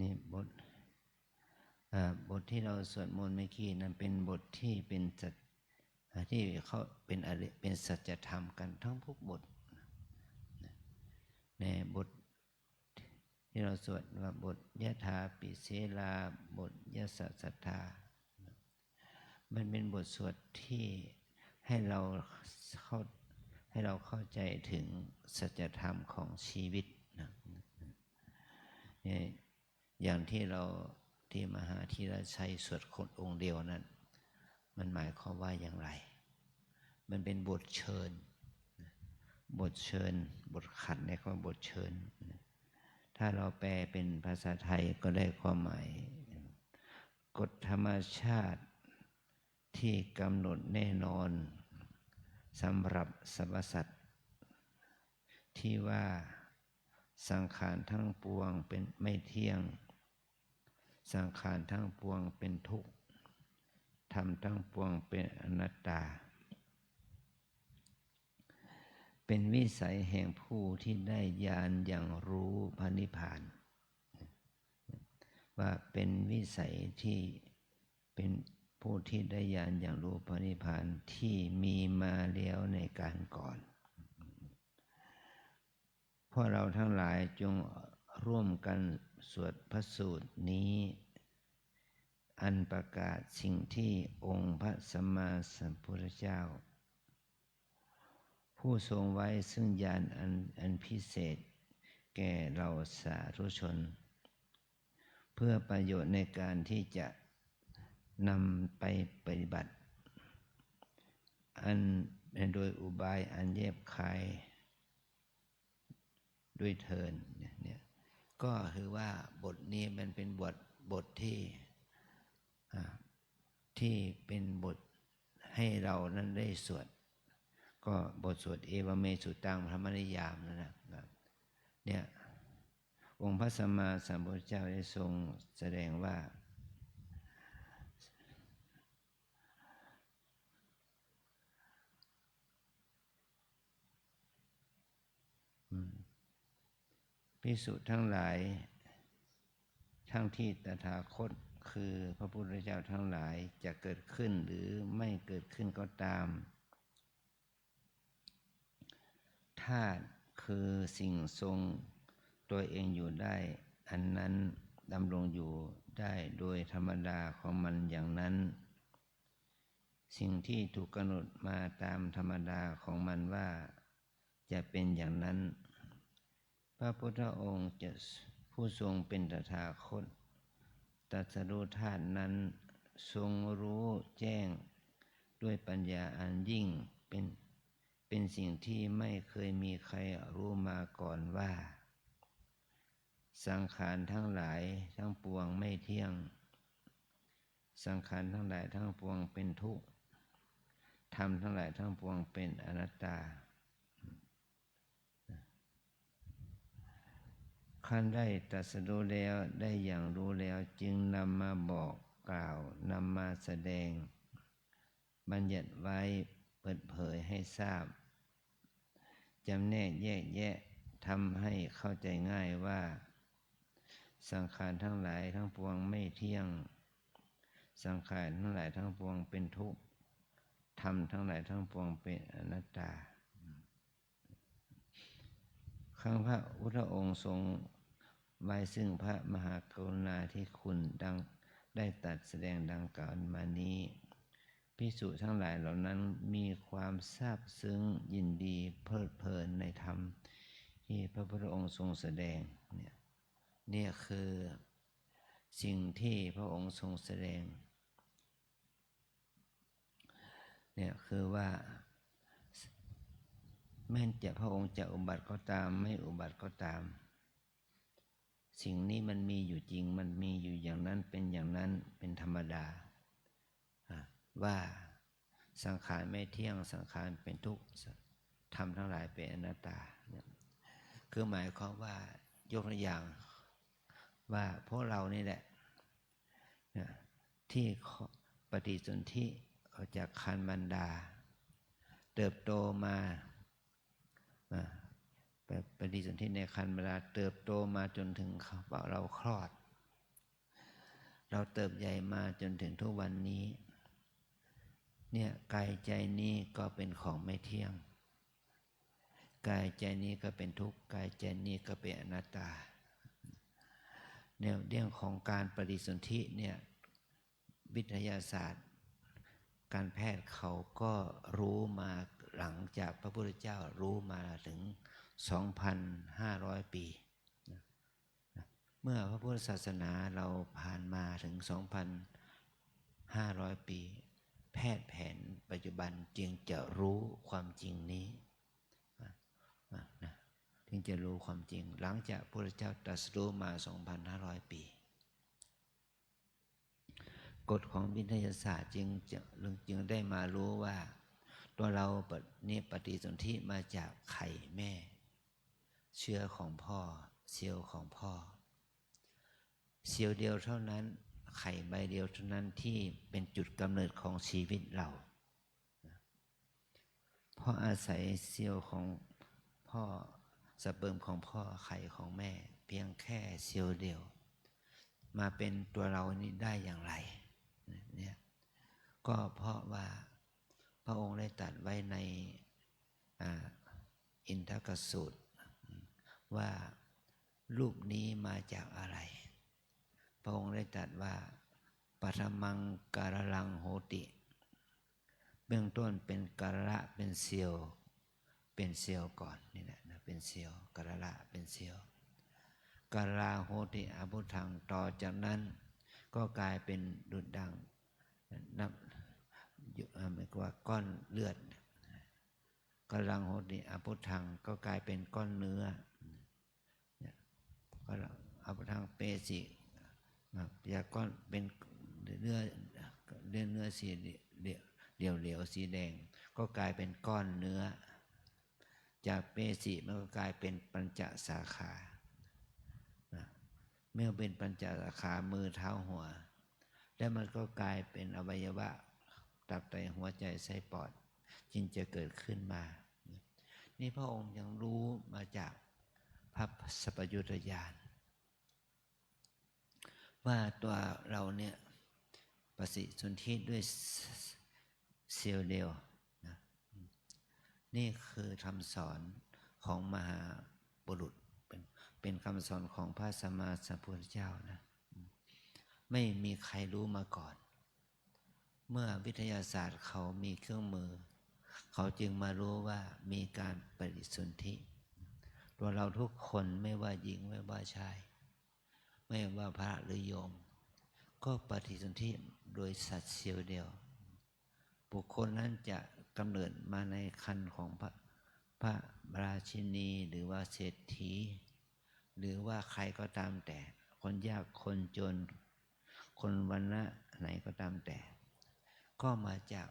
นี่บทที่เราสวดมนต์เมื่อกี้นั้นเป็นบทที่เป็นที่เขาเป็นสัจธรรมกันทั้งทุกบทในบทที่เราสวดว่าบทยะถาปิเสลาบทยะสัทธามันเป็นบทสวดที่ให้เราเข้าใจถึงสัจธรรมของชีวิตนะอย่างที่มหาธีรชัยสวดคนองค์เดียวนั้นมันหมายความว่าอย่างไรมันเป็นบทเชิญบทขัดในคำว่าบทเชิญถ้าเราแปลเป็นภาษาไทยก็ได้ความหมายกฎธรรมชาติที่กำหนดแน่นอนสำหรับสรรพสัตว์ที่ว่าสังขารทั้งปวงเป็นไม่เที่ยงสังขารทั้งปวงเป็นทุกข์ธรรมทั้งปวงเป็นอนัตตาเป็นวิสัยแห่งผู้ที่ได้ญาณอย่างรู้พระนิพพานว่าเป็นวิสัยที่เป็นผู้ที่ได้ญาณอย่างรู้พระนิพพานที่มีมาแล้วในการก่อนพวกเราทั้งหลายจงร่วมกันสวดพระสูตรนี้อันประกาศสิ่งที่องค์พระสัมมาสัมพุทธเจ้าผู้ทรงไว้ซึ่งญาณอันพิเศษแก่เราสาธุชนเพื่อประโยชน์ในการที่จะนำไปปฏิบัติโดยอุบายอันแยบคายด้วยเทินเนี่ยก็คือว่าบทนี้มันเป็นบทที่เป็นบท ให้เรานั้นได้สวดก็บทสวดเอวเมสุตังพระมนิยามนะครับเนี่ยองค์พระสัมมาสัมพุทธเจ้าได้ทรงแสดงว่าภิกษุทั้งหลายทั้งที่ตถาคตคือพระพุทธเจ้าทั้งหลายจะเกิดขึ้นหรือไม่เกิดขึ้นก็ตามธาตุคือสิ่งทรงตัวเองอยู่ได้อันนั้นดำรงอยู่ได้โดยธรรมดาของมันอย่างนั้นสิ่งที่ถูกกำหนดมาตามธรรมดาของมันว่าจะเป็นอย่างนั้นพระพุทธองค์จะผู้ทรงเป็นตถาคตตรัสรู้ธาตุนั้นทรงรู้แจ้งด้วยปัญญาอันยิ่งเป็นสิ่งที่ไม่เคยมีใครรู้มาก่อนว่าสังขารทั้งหลายทั้งปวงไม่เที่ยงสังขารทั้งหลายทั้งปวงเป็นทุกข์ธรรมทั้งหลายทั้งปวงเป็นอนัตตาขั้นได้ตรัสรู้แล้วได้อย่างรู้แล้วจึงนำมาบอกกล่าวนำมาแสดงบัญญัติไว้เปิดเผยให้ทราบจำแนกแยกแยะทำให้เข้าใจง่ายว่าสังขารทั้งหลายทั้งปวงไม่เที่ยงสังขารทั้งหลายทั้งปวงเป็นทุกข์ธรรมทั้งหลายทั้งปวงเป็นอนัตตาครั้งพระพุทธองค์ทรงไว้ซึ่งพระมหากรุณาธิคุณดังได้ตรัสแสดงดังกล่าวมานี้ภิกษุทั้งหลายเหล่านั้นมีความซาบซึ้งยินดีเพลิดเพลินในธรรมที่พระพุทธองค์ทรงแสดงเนี่ยคือสิ่งที่พระองค์ทรงแสดงเนี่ยคือว่าแม้จะพระองค์จะอุบัติก็ตามไม่อุบัติก็ตามสิ่งนี้มันมีอยู่จริงมันมีอยู่อย่างนั้นเป็นอย่างนั้นเป็นธรรมดาว่าสังขารไม่เที่ยงสังขารเป็นทุกข์ธรรมทั้งหลายเป็นอนัตตาคือหมายความว่ายกตัวอย่างว่าพวกเรานี่แหละที่ปฏิสนธิออกจากครรภ์มารดาเติบโตมาปฏิสนธิในครรภ์มารดาเติบโตมาจนถึงเราคลอดเราเติบใหญ่มาจนถึงทุกวันนี้เนี่ยกายใจนี้ก็เป็นของไม่เที่ยงกายใจนี้ก็เป็นทุกข์กายใจนี้ก็เป็นอนัตตาเนี่ยเรื่องของการปฏิสนธิเนี่ยวิทยาศาสตร์การแพทย์เขาก็รู้มาหลังจากพระพุทธเจ้ารู้มาถึง 2,500 ปีเมื่อพระพุทธศาสนาเราผ่านมาถึง 2,500 ปีแพทย์แผนปัจจุบันจึงจะรู้ความจริงนี้จึงจะรู้ความจริงหลังจากพระพุทธเจ้าตรัสรู้มา 2,500 ปีกฎของวิทยาศาสตร์จึงได้มารู้ว่าตัวเราเนี่ยปฏิสนธิมาจากไข่แม่เชื้อของพ่อเซลล์ของพ่อเซลล์เดียวเท่านั้นไข่ใบเดียวเท่านั้นที่เป็นจุดกำเนิดของชีวิตเราเพราะอาศัยเซลล์ของพ่อสเปิร์มของพ่อไข่ของแม่เพียงแค่เซลล์เดียวมาเป็นตัวเรานี้ได้อย่างไรเนี่ยก็เพราะว่าพระองค์ได้ตรัสไว้ในอินทกสูตรว่ารูปนี้มาจากอะไรพระองค์ได้ตรัสว่าปัทมังการลังโหติเบื้องต้นเป็นการะเป็นเซลล์ก่อนนี่แหละเป็นเซลล์การะเป็นเซลล์การาโหติอภุถังต่อจากนั้นก็กลายเป็นดุจดังนับหมายความว่าก้อนเลือดกำลังโหติอภุถังก็กลายเป็นก้อนเนื้อก็อภุถังเปสิจากก้อนเป็นเนื้อสี่ เหลวๆสีแดงก็กลายเป็นก้อนเนื้อจากเปสิมันก็กลายเป็นปัญจสาขาเมื่อเป็นปัญจสาขามือเท้าหัวแล้วมันก็กลายเป็นอวัยวะตับไตหัวใจไส้ปอดจึงจะเกิดขึ้นมานี่พระองค์ยังรู้มาจากพระสัพพยุตญาณว่าตัวเราเนี่ยปฏิสนธิด้วยเซลล์เดียวนะนี่คือคำสอนของมหาบุรุษเป็นคำสอนของพระสัมมาสัมพุทธเจ้านะไม่มีใครรู้มาก่อนเมื่อวิทยาศาสตร์เขามีเครื่องมือเขาจึงมารู้ว่ามีการปฏิสนธิตัวเราทุกคนไม่ว่าหญิงไม่ว่าชายไม่ว่าพระหรือโยมก็ปฏิสนธิโดยสัตว์เซลล์เดียวบุคคลนั้นจะกำเนิดมาในครรภ์ของพระราชินีหรือว่าเศรษฐีหรือว่าใครก็ตามแต่คนยากคนจนคนวรรณะไหนก็ตามแต่ก็มาจาก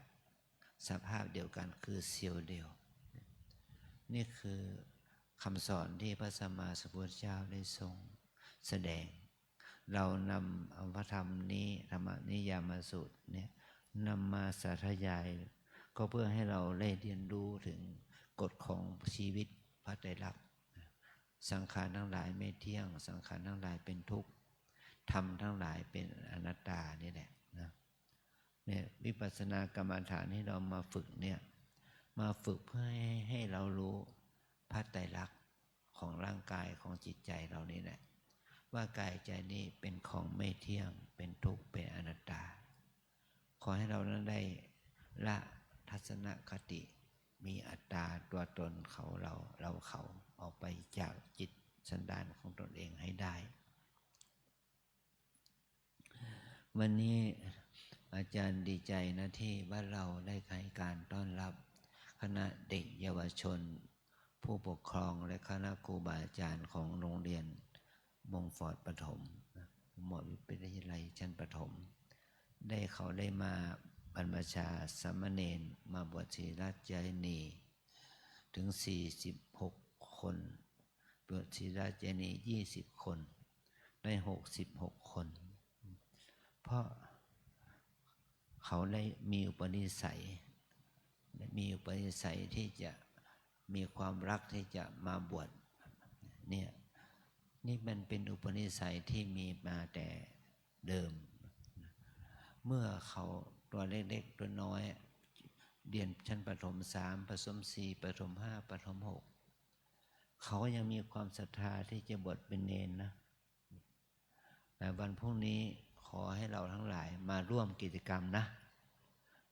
สภาพเดียวกันคือเซลล์เดียวนี่คือคำสอนที่พระสัมมาสัมพุทธเจ้าได้ทรงแสดงเรานำเอาพระธรรมนี้ธรรมนิยามสูตรเนี่ยนำมาสาธยายก็เพื่อให้เราได้เรียนรู้ถึงกฎของชีวิตพระไตรลักษณ์สังขารทั้งหลายไม่เที่ยงสังขารทั้งหลายเป็นทุกข์ธรรมทั้งหลายเป็นอนัตตานี่แหละนะเนี่ยวิปัสสนากรรมฐานที่เรามาฝึกเนี่ยมาฝึกเพื่อให้เรารู้พระไตรลักษณ์ของร่างกายของจิตใจเรานี่แหละว่ากายใจนี้เป็นของไม่เที่ยงเป็นทุกข์เป็นอนัตตาขอให้เรานั้นได้ละทัศนคติมีอัตตาตัวตนเขาเราเขาออกไปจากจิตสันดานของตนเองให้ได้วันนี้อาจารย์ดีใจนะที่ว่าเราได้ให้การต้อนรับคณะเด็กเยาวชนผู้ปกครองและคณะครูบาอาจารย์ของโรงเรียนมงฟอร์ดประถมหมอวิทยาลัยชั้นประถมเขาได้มาบรรพชาสามเณรมาบวชชีราชยายนีถึง46คนบวชชีราชยายนี20คนได้66คนเพราะเขาได้มีอุปนิสัยที่จะมีความรักที่จะมาบวชเนี่ยนี่มันเป็นอุปนิสัยที่มีมาแต่เดิมเมื่อเขาตัวเล็กๆตัวน้อยเรียนชั้นประถม3ประถม4ประถม5ประถม6เขายังมีความศรัทธาที่จะบวชเป็นเณรนะแต่วันพรุ่งนี้ขอให้เราทั้งหลายมาร่วมกิจกรรมนะ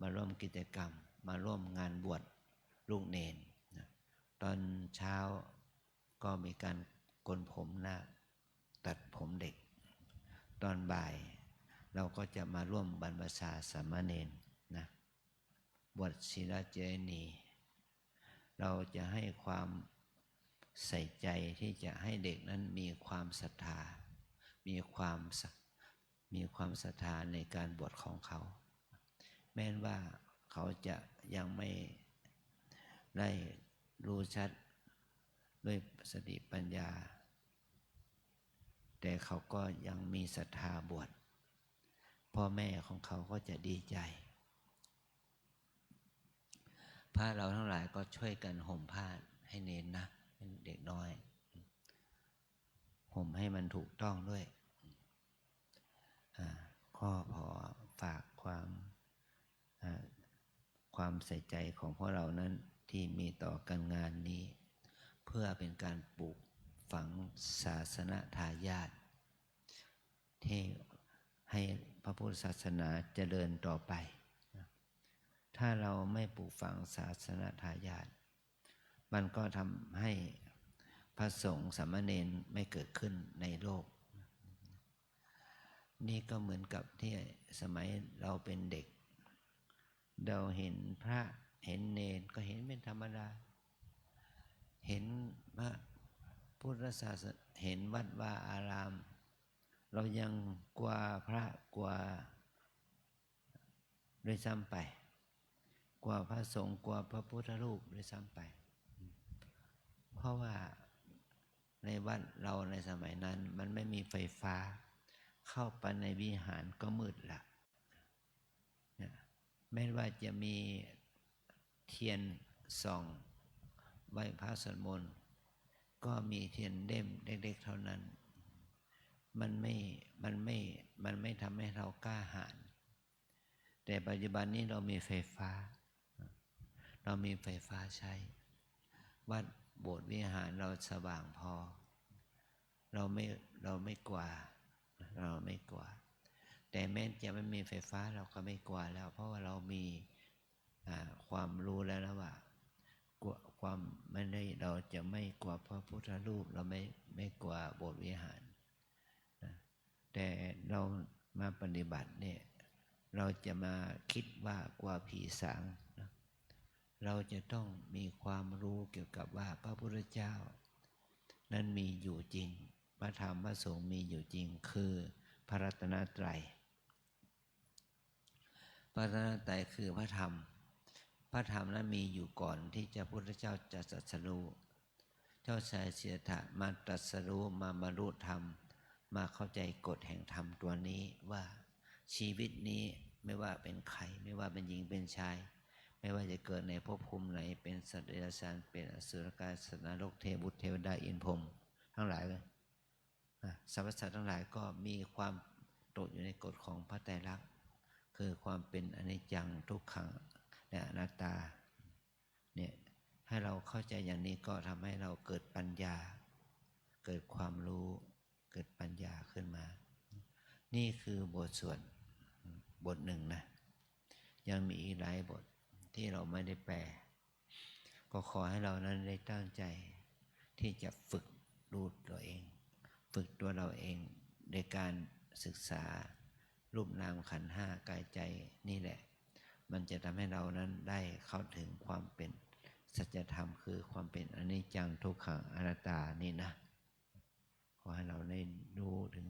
มาร่วมกิจกรรมมาร่วมงานบวชลูกเณรตอนเช้าก็มีการโกนผมนาคตัดผมเด็กตอนบ่ายเราก็จะมาร่วมบรรพชาสามเณรนะบวชศิลาเจนีเราจะให้ความใส่ใจที่จะให้เด็กนั้นมีความศรัทธามีความศรัทธาในการบวชของเขาแม้ว่าเขาจะยังไม่ได้รู้ชัดด้วยสติปัญญาแต่เขาก็ยังมีศรัทธาบวชพ่อแม่ของเขาก็จะดีใจพระเราทั้งหลายก็ช่วยกันห่มผ้าให้เน้นนะให้เด็กน้อยห่มให้มันถูกต้องด้วยก็พอฝากความใส่ใจของพวกเรานั้นที่มีต่อการงานนี้เพื่อเป็นการปลูกฝังศาสนทายาทที่ให้พระพุทธศาสนาเจริญต่อไปถ้าเราไม่ปลูกฝังศาสนทายาทมันก็ทำให้พระสงฆ์สามเณรไม่เกิดขึ้นในโลกนี่ก็เหมือนกับที่สมัยเราเป็นเด็กเราเห็นพระเห็นเณรก็เห็นเป็นธรรมดาเห็นพระพุทธศาสนาเห็นวัดว่าอารามเรายังกลัวพระกลัวด้วยซ้ำไป กว่าพระสงฆ์กว่าพระพุทธรูปด้วยซ้ำไป เพราะว่าในวัดเราในสมัยนั้นมันไม่มีไฟฟ้าเข้าไปในวิหารก็มืดละแม้ว่าจะมีเทียนส่องไหว้พระสวดมนต์ก็มีเทียนเล่มเล็กๆเท่านั้นมันไม่ทำให้เรากล้าหาญแต่ปัจจุบันนี้เรามีไฟฟ้าใช้วัดโบสถ์วิหารเราสว่างพอเราไม่กลัวแต่แม้จะไม่มีไฟฟ้าเราก็ไม่กลัวแล้วเพราะว่าเรามีความรู้แล้วว่าความไม่ได้เราจะไม่กลัวพระพุทธรูปเราไม่กลัวโบสถ์วิหารแต่เรามาปฏิบัติเนี่ยเราจะมาคิดว่ากลัวผีสางนะเราจะต้องมีความรู้เกี่ยวกับว่าพระพุทธเจ้านั้นมีอยู่จริงพระธรรมพระสงฆ์มีอยู่จริงคือพระรัตนตรัยพระรัตนตรัยคือพระธรรมนั้นมีอยู่ก่อนที่พระพุทธเจ้าจะตรัสรู้เจ้าชายสิทธัตถะมาตรัสรู้มาบรรลุธรรมมาเข้าใจกฎแห่งธรรมตัวนี้ว่าชีวิตนี้ไม่ว่าเป็นใครไม่ว่าเป็นหญิงเป็นชายไม่ว่าจะเกิดในภพภูมิไหนเป็นสัตว์เดรัจฉานเป็นอสุรกายสัตว์นรกเทพบุตรเทวดาอินทร์พรหมทั้งหลายเลยสรรพสัตว์ทั้งหลายก็มีความตกอยู่ในกฎของพระไตรลักษณ์คือความเป็นอนิจจังทุกขังและอนัตตาเนี่ยให้เราเข้าใจอย่างนี้ก็ทำให้เราเกิดปัญญาเกิดความรู้เกิดปัญญาขึ้นมานี่คือบทสวดบทหนึ่งนะยังมีอีกหลายบทที่เราไม่ได้แปลก็ขอให้เรานั้นได้ตั้งใจที่จะฝึกดูตัวเองฝึกตัวเราเองในการศึกษารูปนามขันธ์ห้ากายใจนี่แหละมันจะทำให้เรานั้นได้เข้าถึงความเป็นสัจธรรมคือความเป็นอนิจจังทุกขังอนัตตานี่นะขอให้เราได้รู้ถึง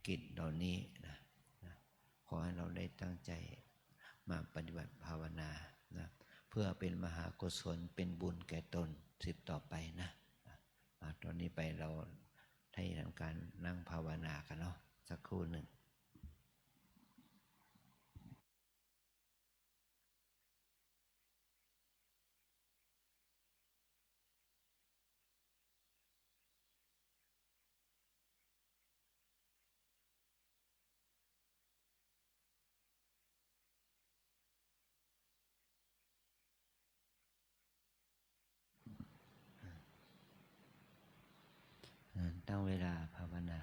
กิจเหล่านี้นะขอให้เราได้ตั้งใจมาปฏิบัติภาวนานะเพื่อเป็นมหากุศลเป็นบุญแก่ตนสืบต่อไปนะตอนนี้ไปเราให้ทำการนั่งภาวนากันเนาะสักครู่หนึ่งตั้งเวลาภาวนา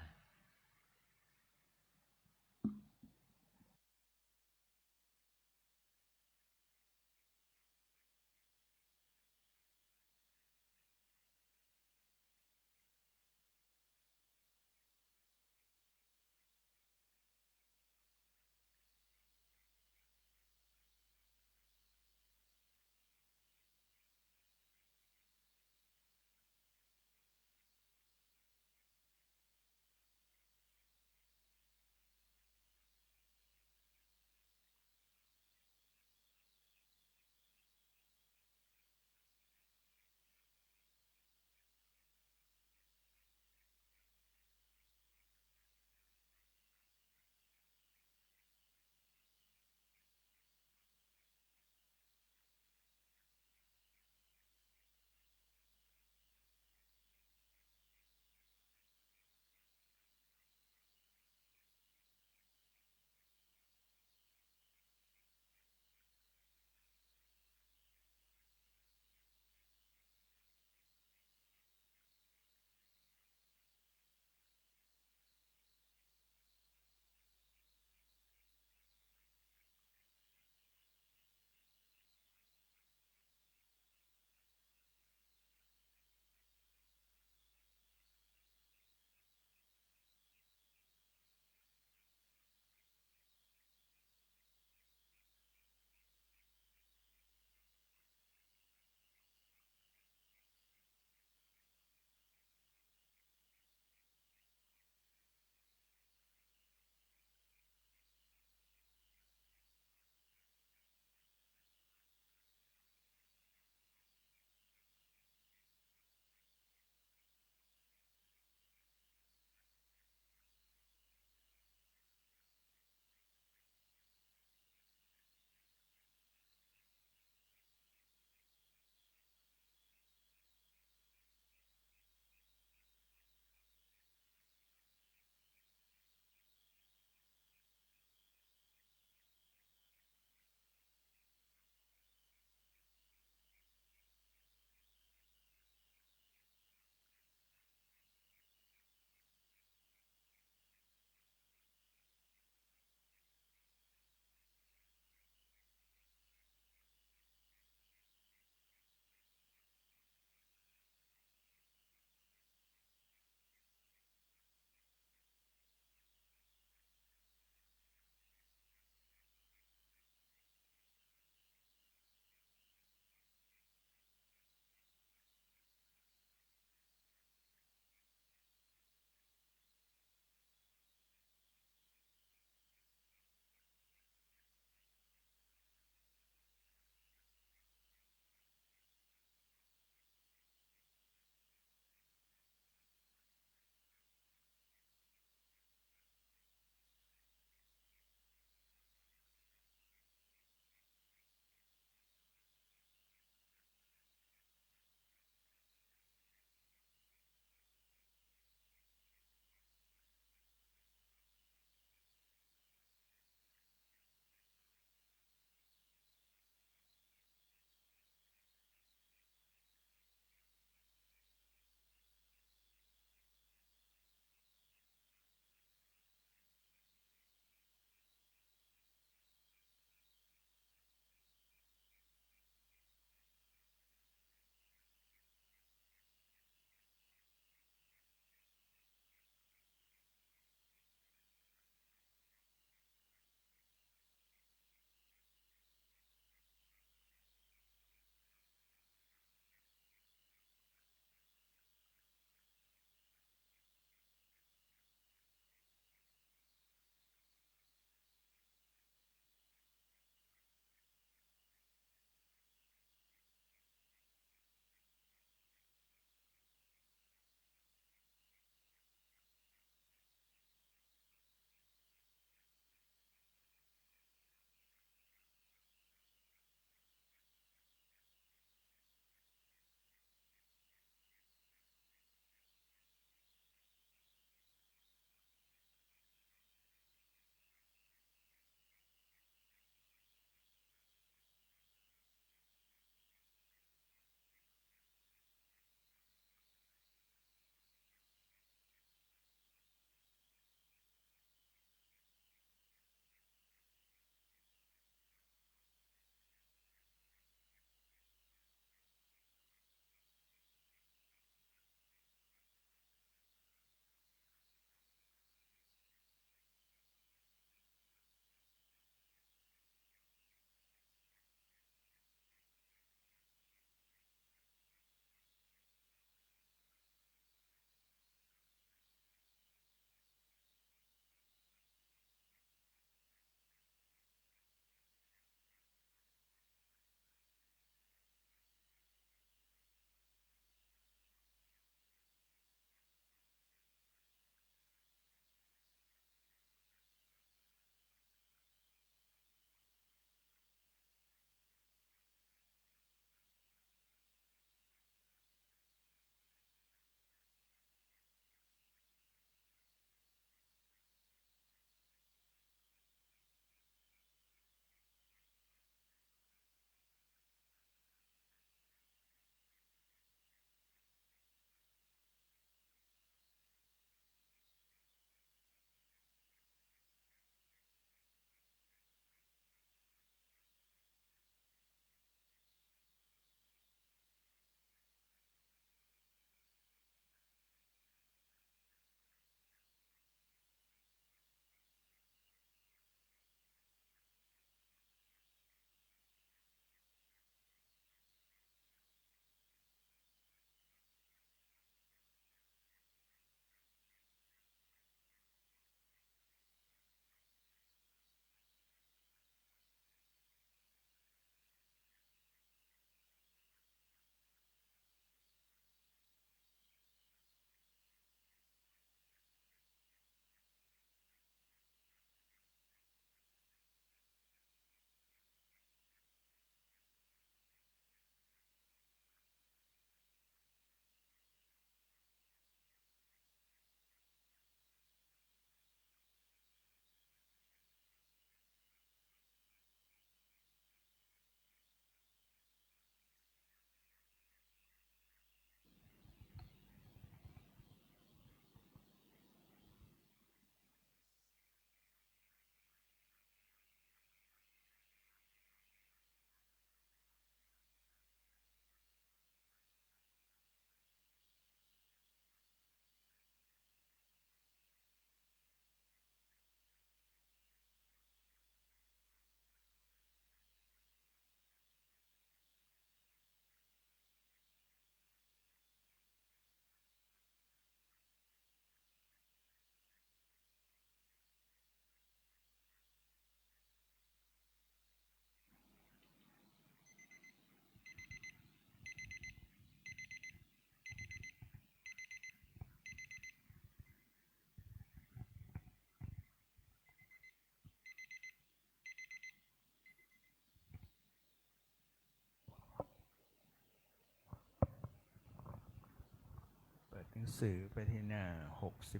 หนังสือไปที่หน้า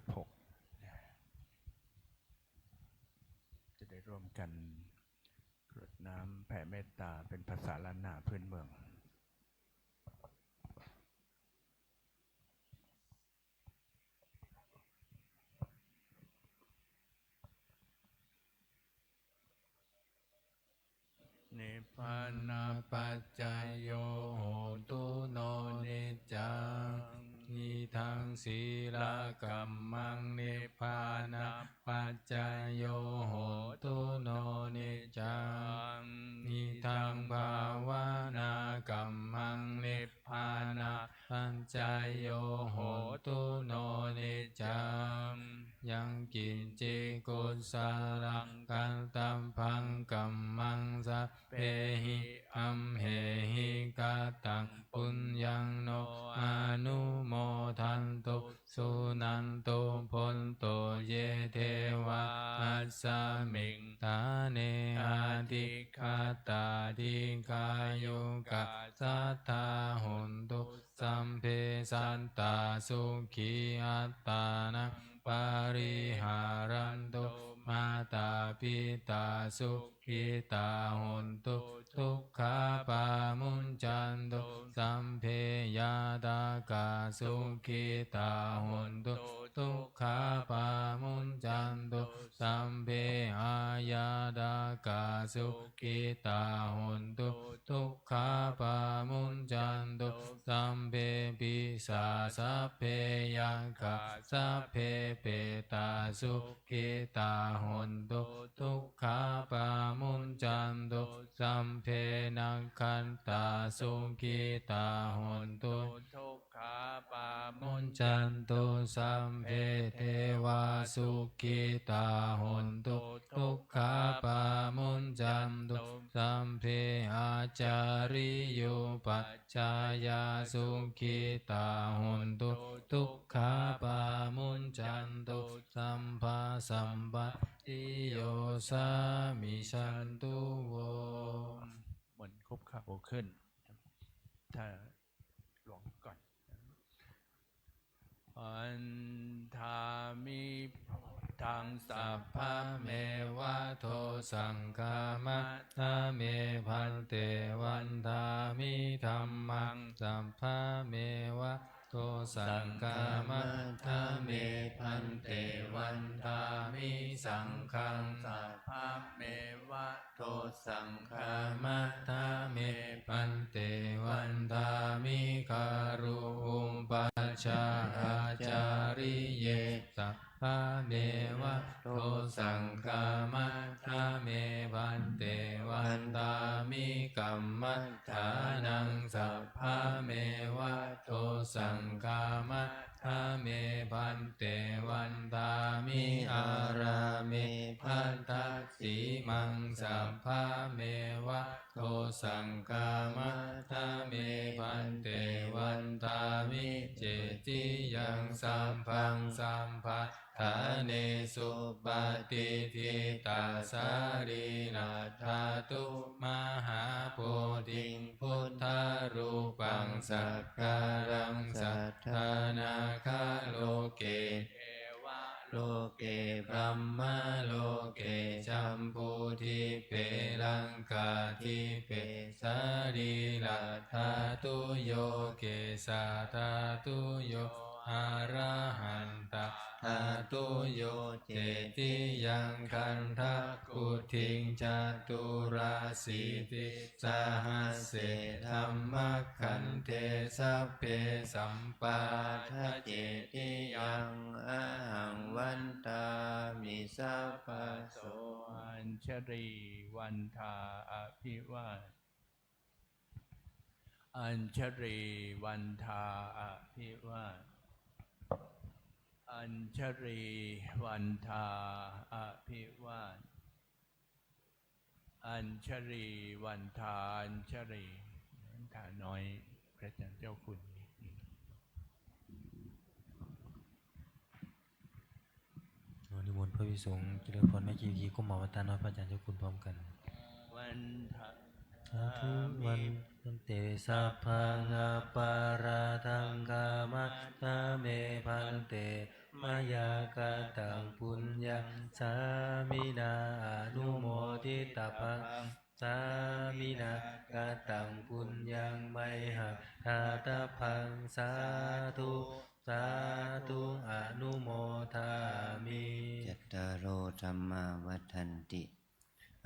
66จะได้ร่วมกันกรวดน้ำแผ่เมตตาเป็นภาษาล้านนาพื้นเมืองนิพพานาปัจจายโยโหตุโนนิจจังนิทังศีลกัมมังนิพพานาปัจจายโยโหตุโนนิจจังนิทังภาวนากัมมังนิพพานาปัจจายโยโหตุโนนิจจังยังกินจิกุสารังกันตัมพังกัมมังสัพเพหิอัมเหหิกาตังปุญญังโนอนุโมทันตุสุนันตุพลโตเยเทวาอัสสมิงตาเนอาทิคาตาทิกายุกะสัทธาหุนตุสัมเพสันตาสุขีอัตตานังปาริหารันตุมาตาปิตาสุขิตาหุนตุทุกขาปามุญจันตุสัมเพยาตากาสุขิตาหุนตุทุกขาปามุญจันตุสัมเพอายาตากาสุขิตาหุนตุทุกขาปามุญจันตุสัมเพปิสาสัพเพยังกะสัพเพเปตาสุขิตาหุนตุทุกขาปามุญจันตุสัมเพนังคันตาสุขิตาหุนตุทุกขาปามุญจันตุสัมเพเทวาสุขิตาหุนตุทุกขาปามุญจันตุสัมเพอาจาริโยปัจจายาสุขิตาหุนตุทุกขาปามุญจันตุสัมภาสัมปติโยสามิชันตุโวเหมือนคุบเข่าขึ้นถ้าหลวงก่อนอันธามิทางสัพพะเมวะโทสังฆามะทาเมพันเตวันธามิธัมมังสัพพะเมวะโทสังฆามะทาเมพันเตวันธามิสังฆังสัพพะเมวะโทสังฆามะทาเมพันเตวันธามิคารุอุปปัชฌาอาจาริเยสัพพะเมวะโทสังฆามะทาเมพันเตวันธามิกัมมัฏฐานังสัพพะเมวะโทสังฆามะทาเมพันเตวันธามิอาราเมพันทัสสีมังสัพพะเมวะโทสังฆามะทาเมพันเตวันธามิเจติยังสัมพังสัมภะฐาเนสุปฏิทิตาสารีนาธาตุมหาโพธิพุทธารูปังสักการังสัทธานาคาโลเกโลเกบรมมโลเกจัมพูทิเปลังกาทิเปสารีนาธาตุโยเกสาธาตุโยอะระหันตะธาตุโยเจติยังคันทะกุทิงจตุราสีติสหัสเสธัมมขันเทสัพเพสัมปาทะเจติยังอะหังวันตามิสัพพะโสอัญชรีวันทาอภิวาทอัญชรีวันทาอภิวาทอัญชรีวันทาอภิวาทอัญชรีวันทาอัญชรีฐานน้อยพระอาจารย์เจ้าคุณนิมนต์พระวิสงฆ์เจริญพรแม่ชีทีก้มหมอวัตตาน้อยพระอาจารย์เจ้าคุณพร้อมกันวันทามิ เตสัพพังอปาราทังกามัตตะเมพันเตมายากตังปุญญังสามินาอนุโมทิตาปังสามินากตังปุญญังไมหักทาตาพังสาธุสาธุอนุโมทามิจัตตารโอธัมมาวัฏันติ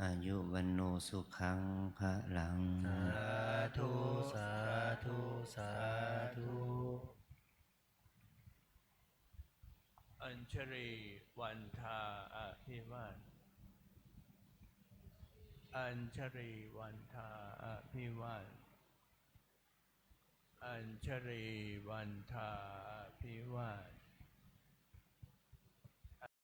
อายุวันโนสุขังพะลังสาธุสาธุสาธุอัญชลีวันทาอภิวาทอัญชลีวันทาอภิวาทอัญชลีวันทาอภิวาท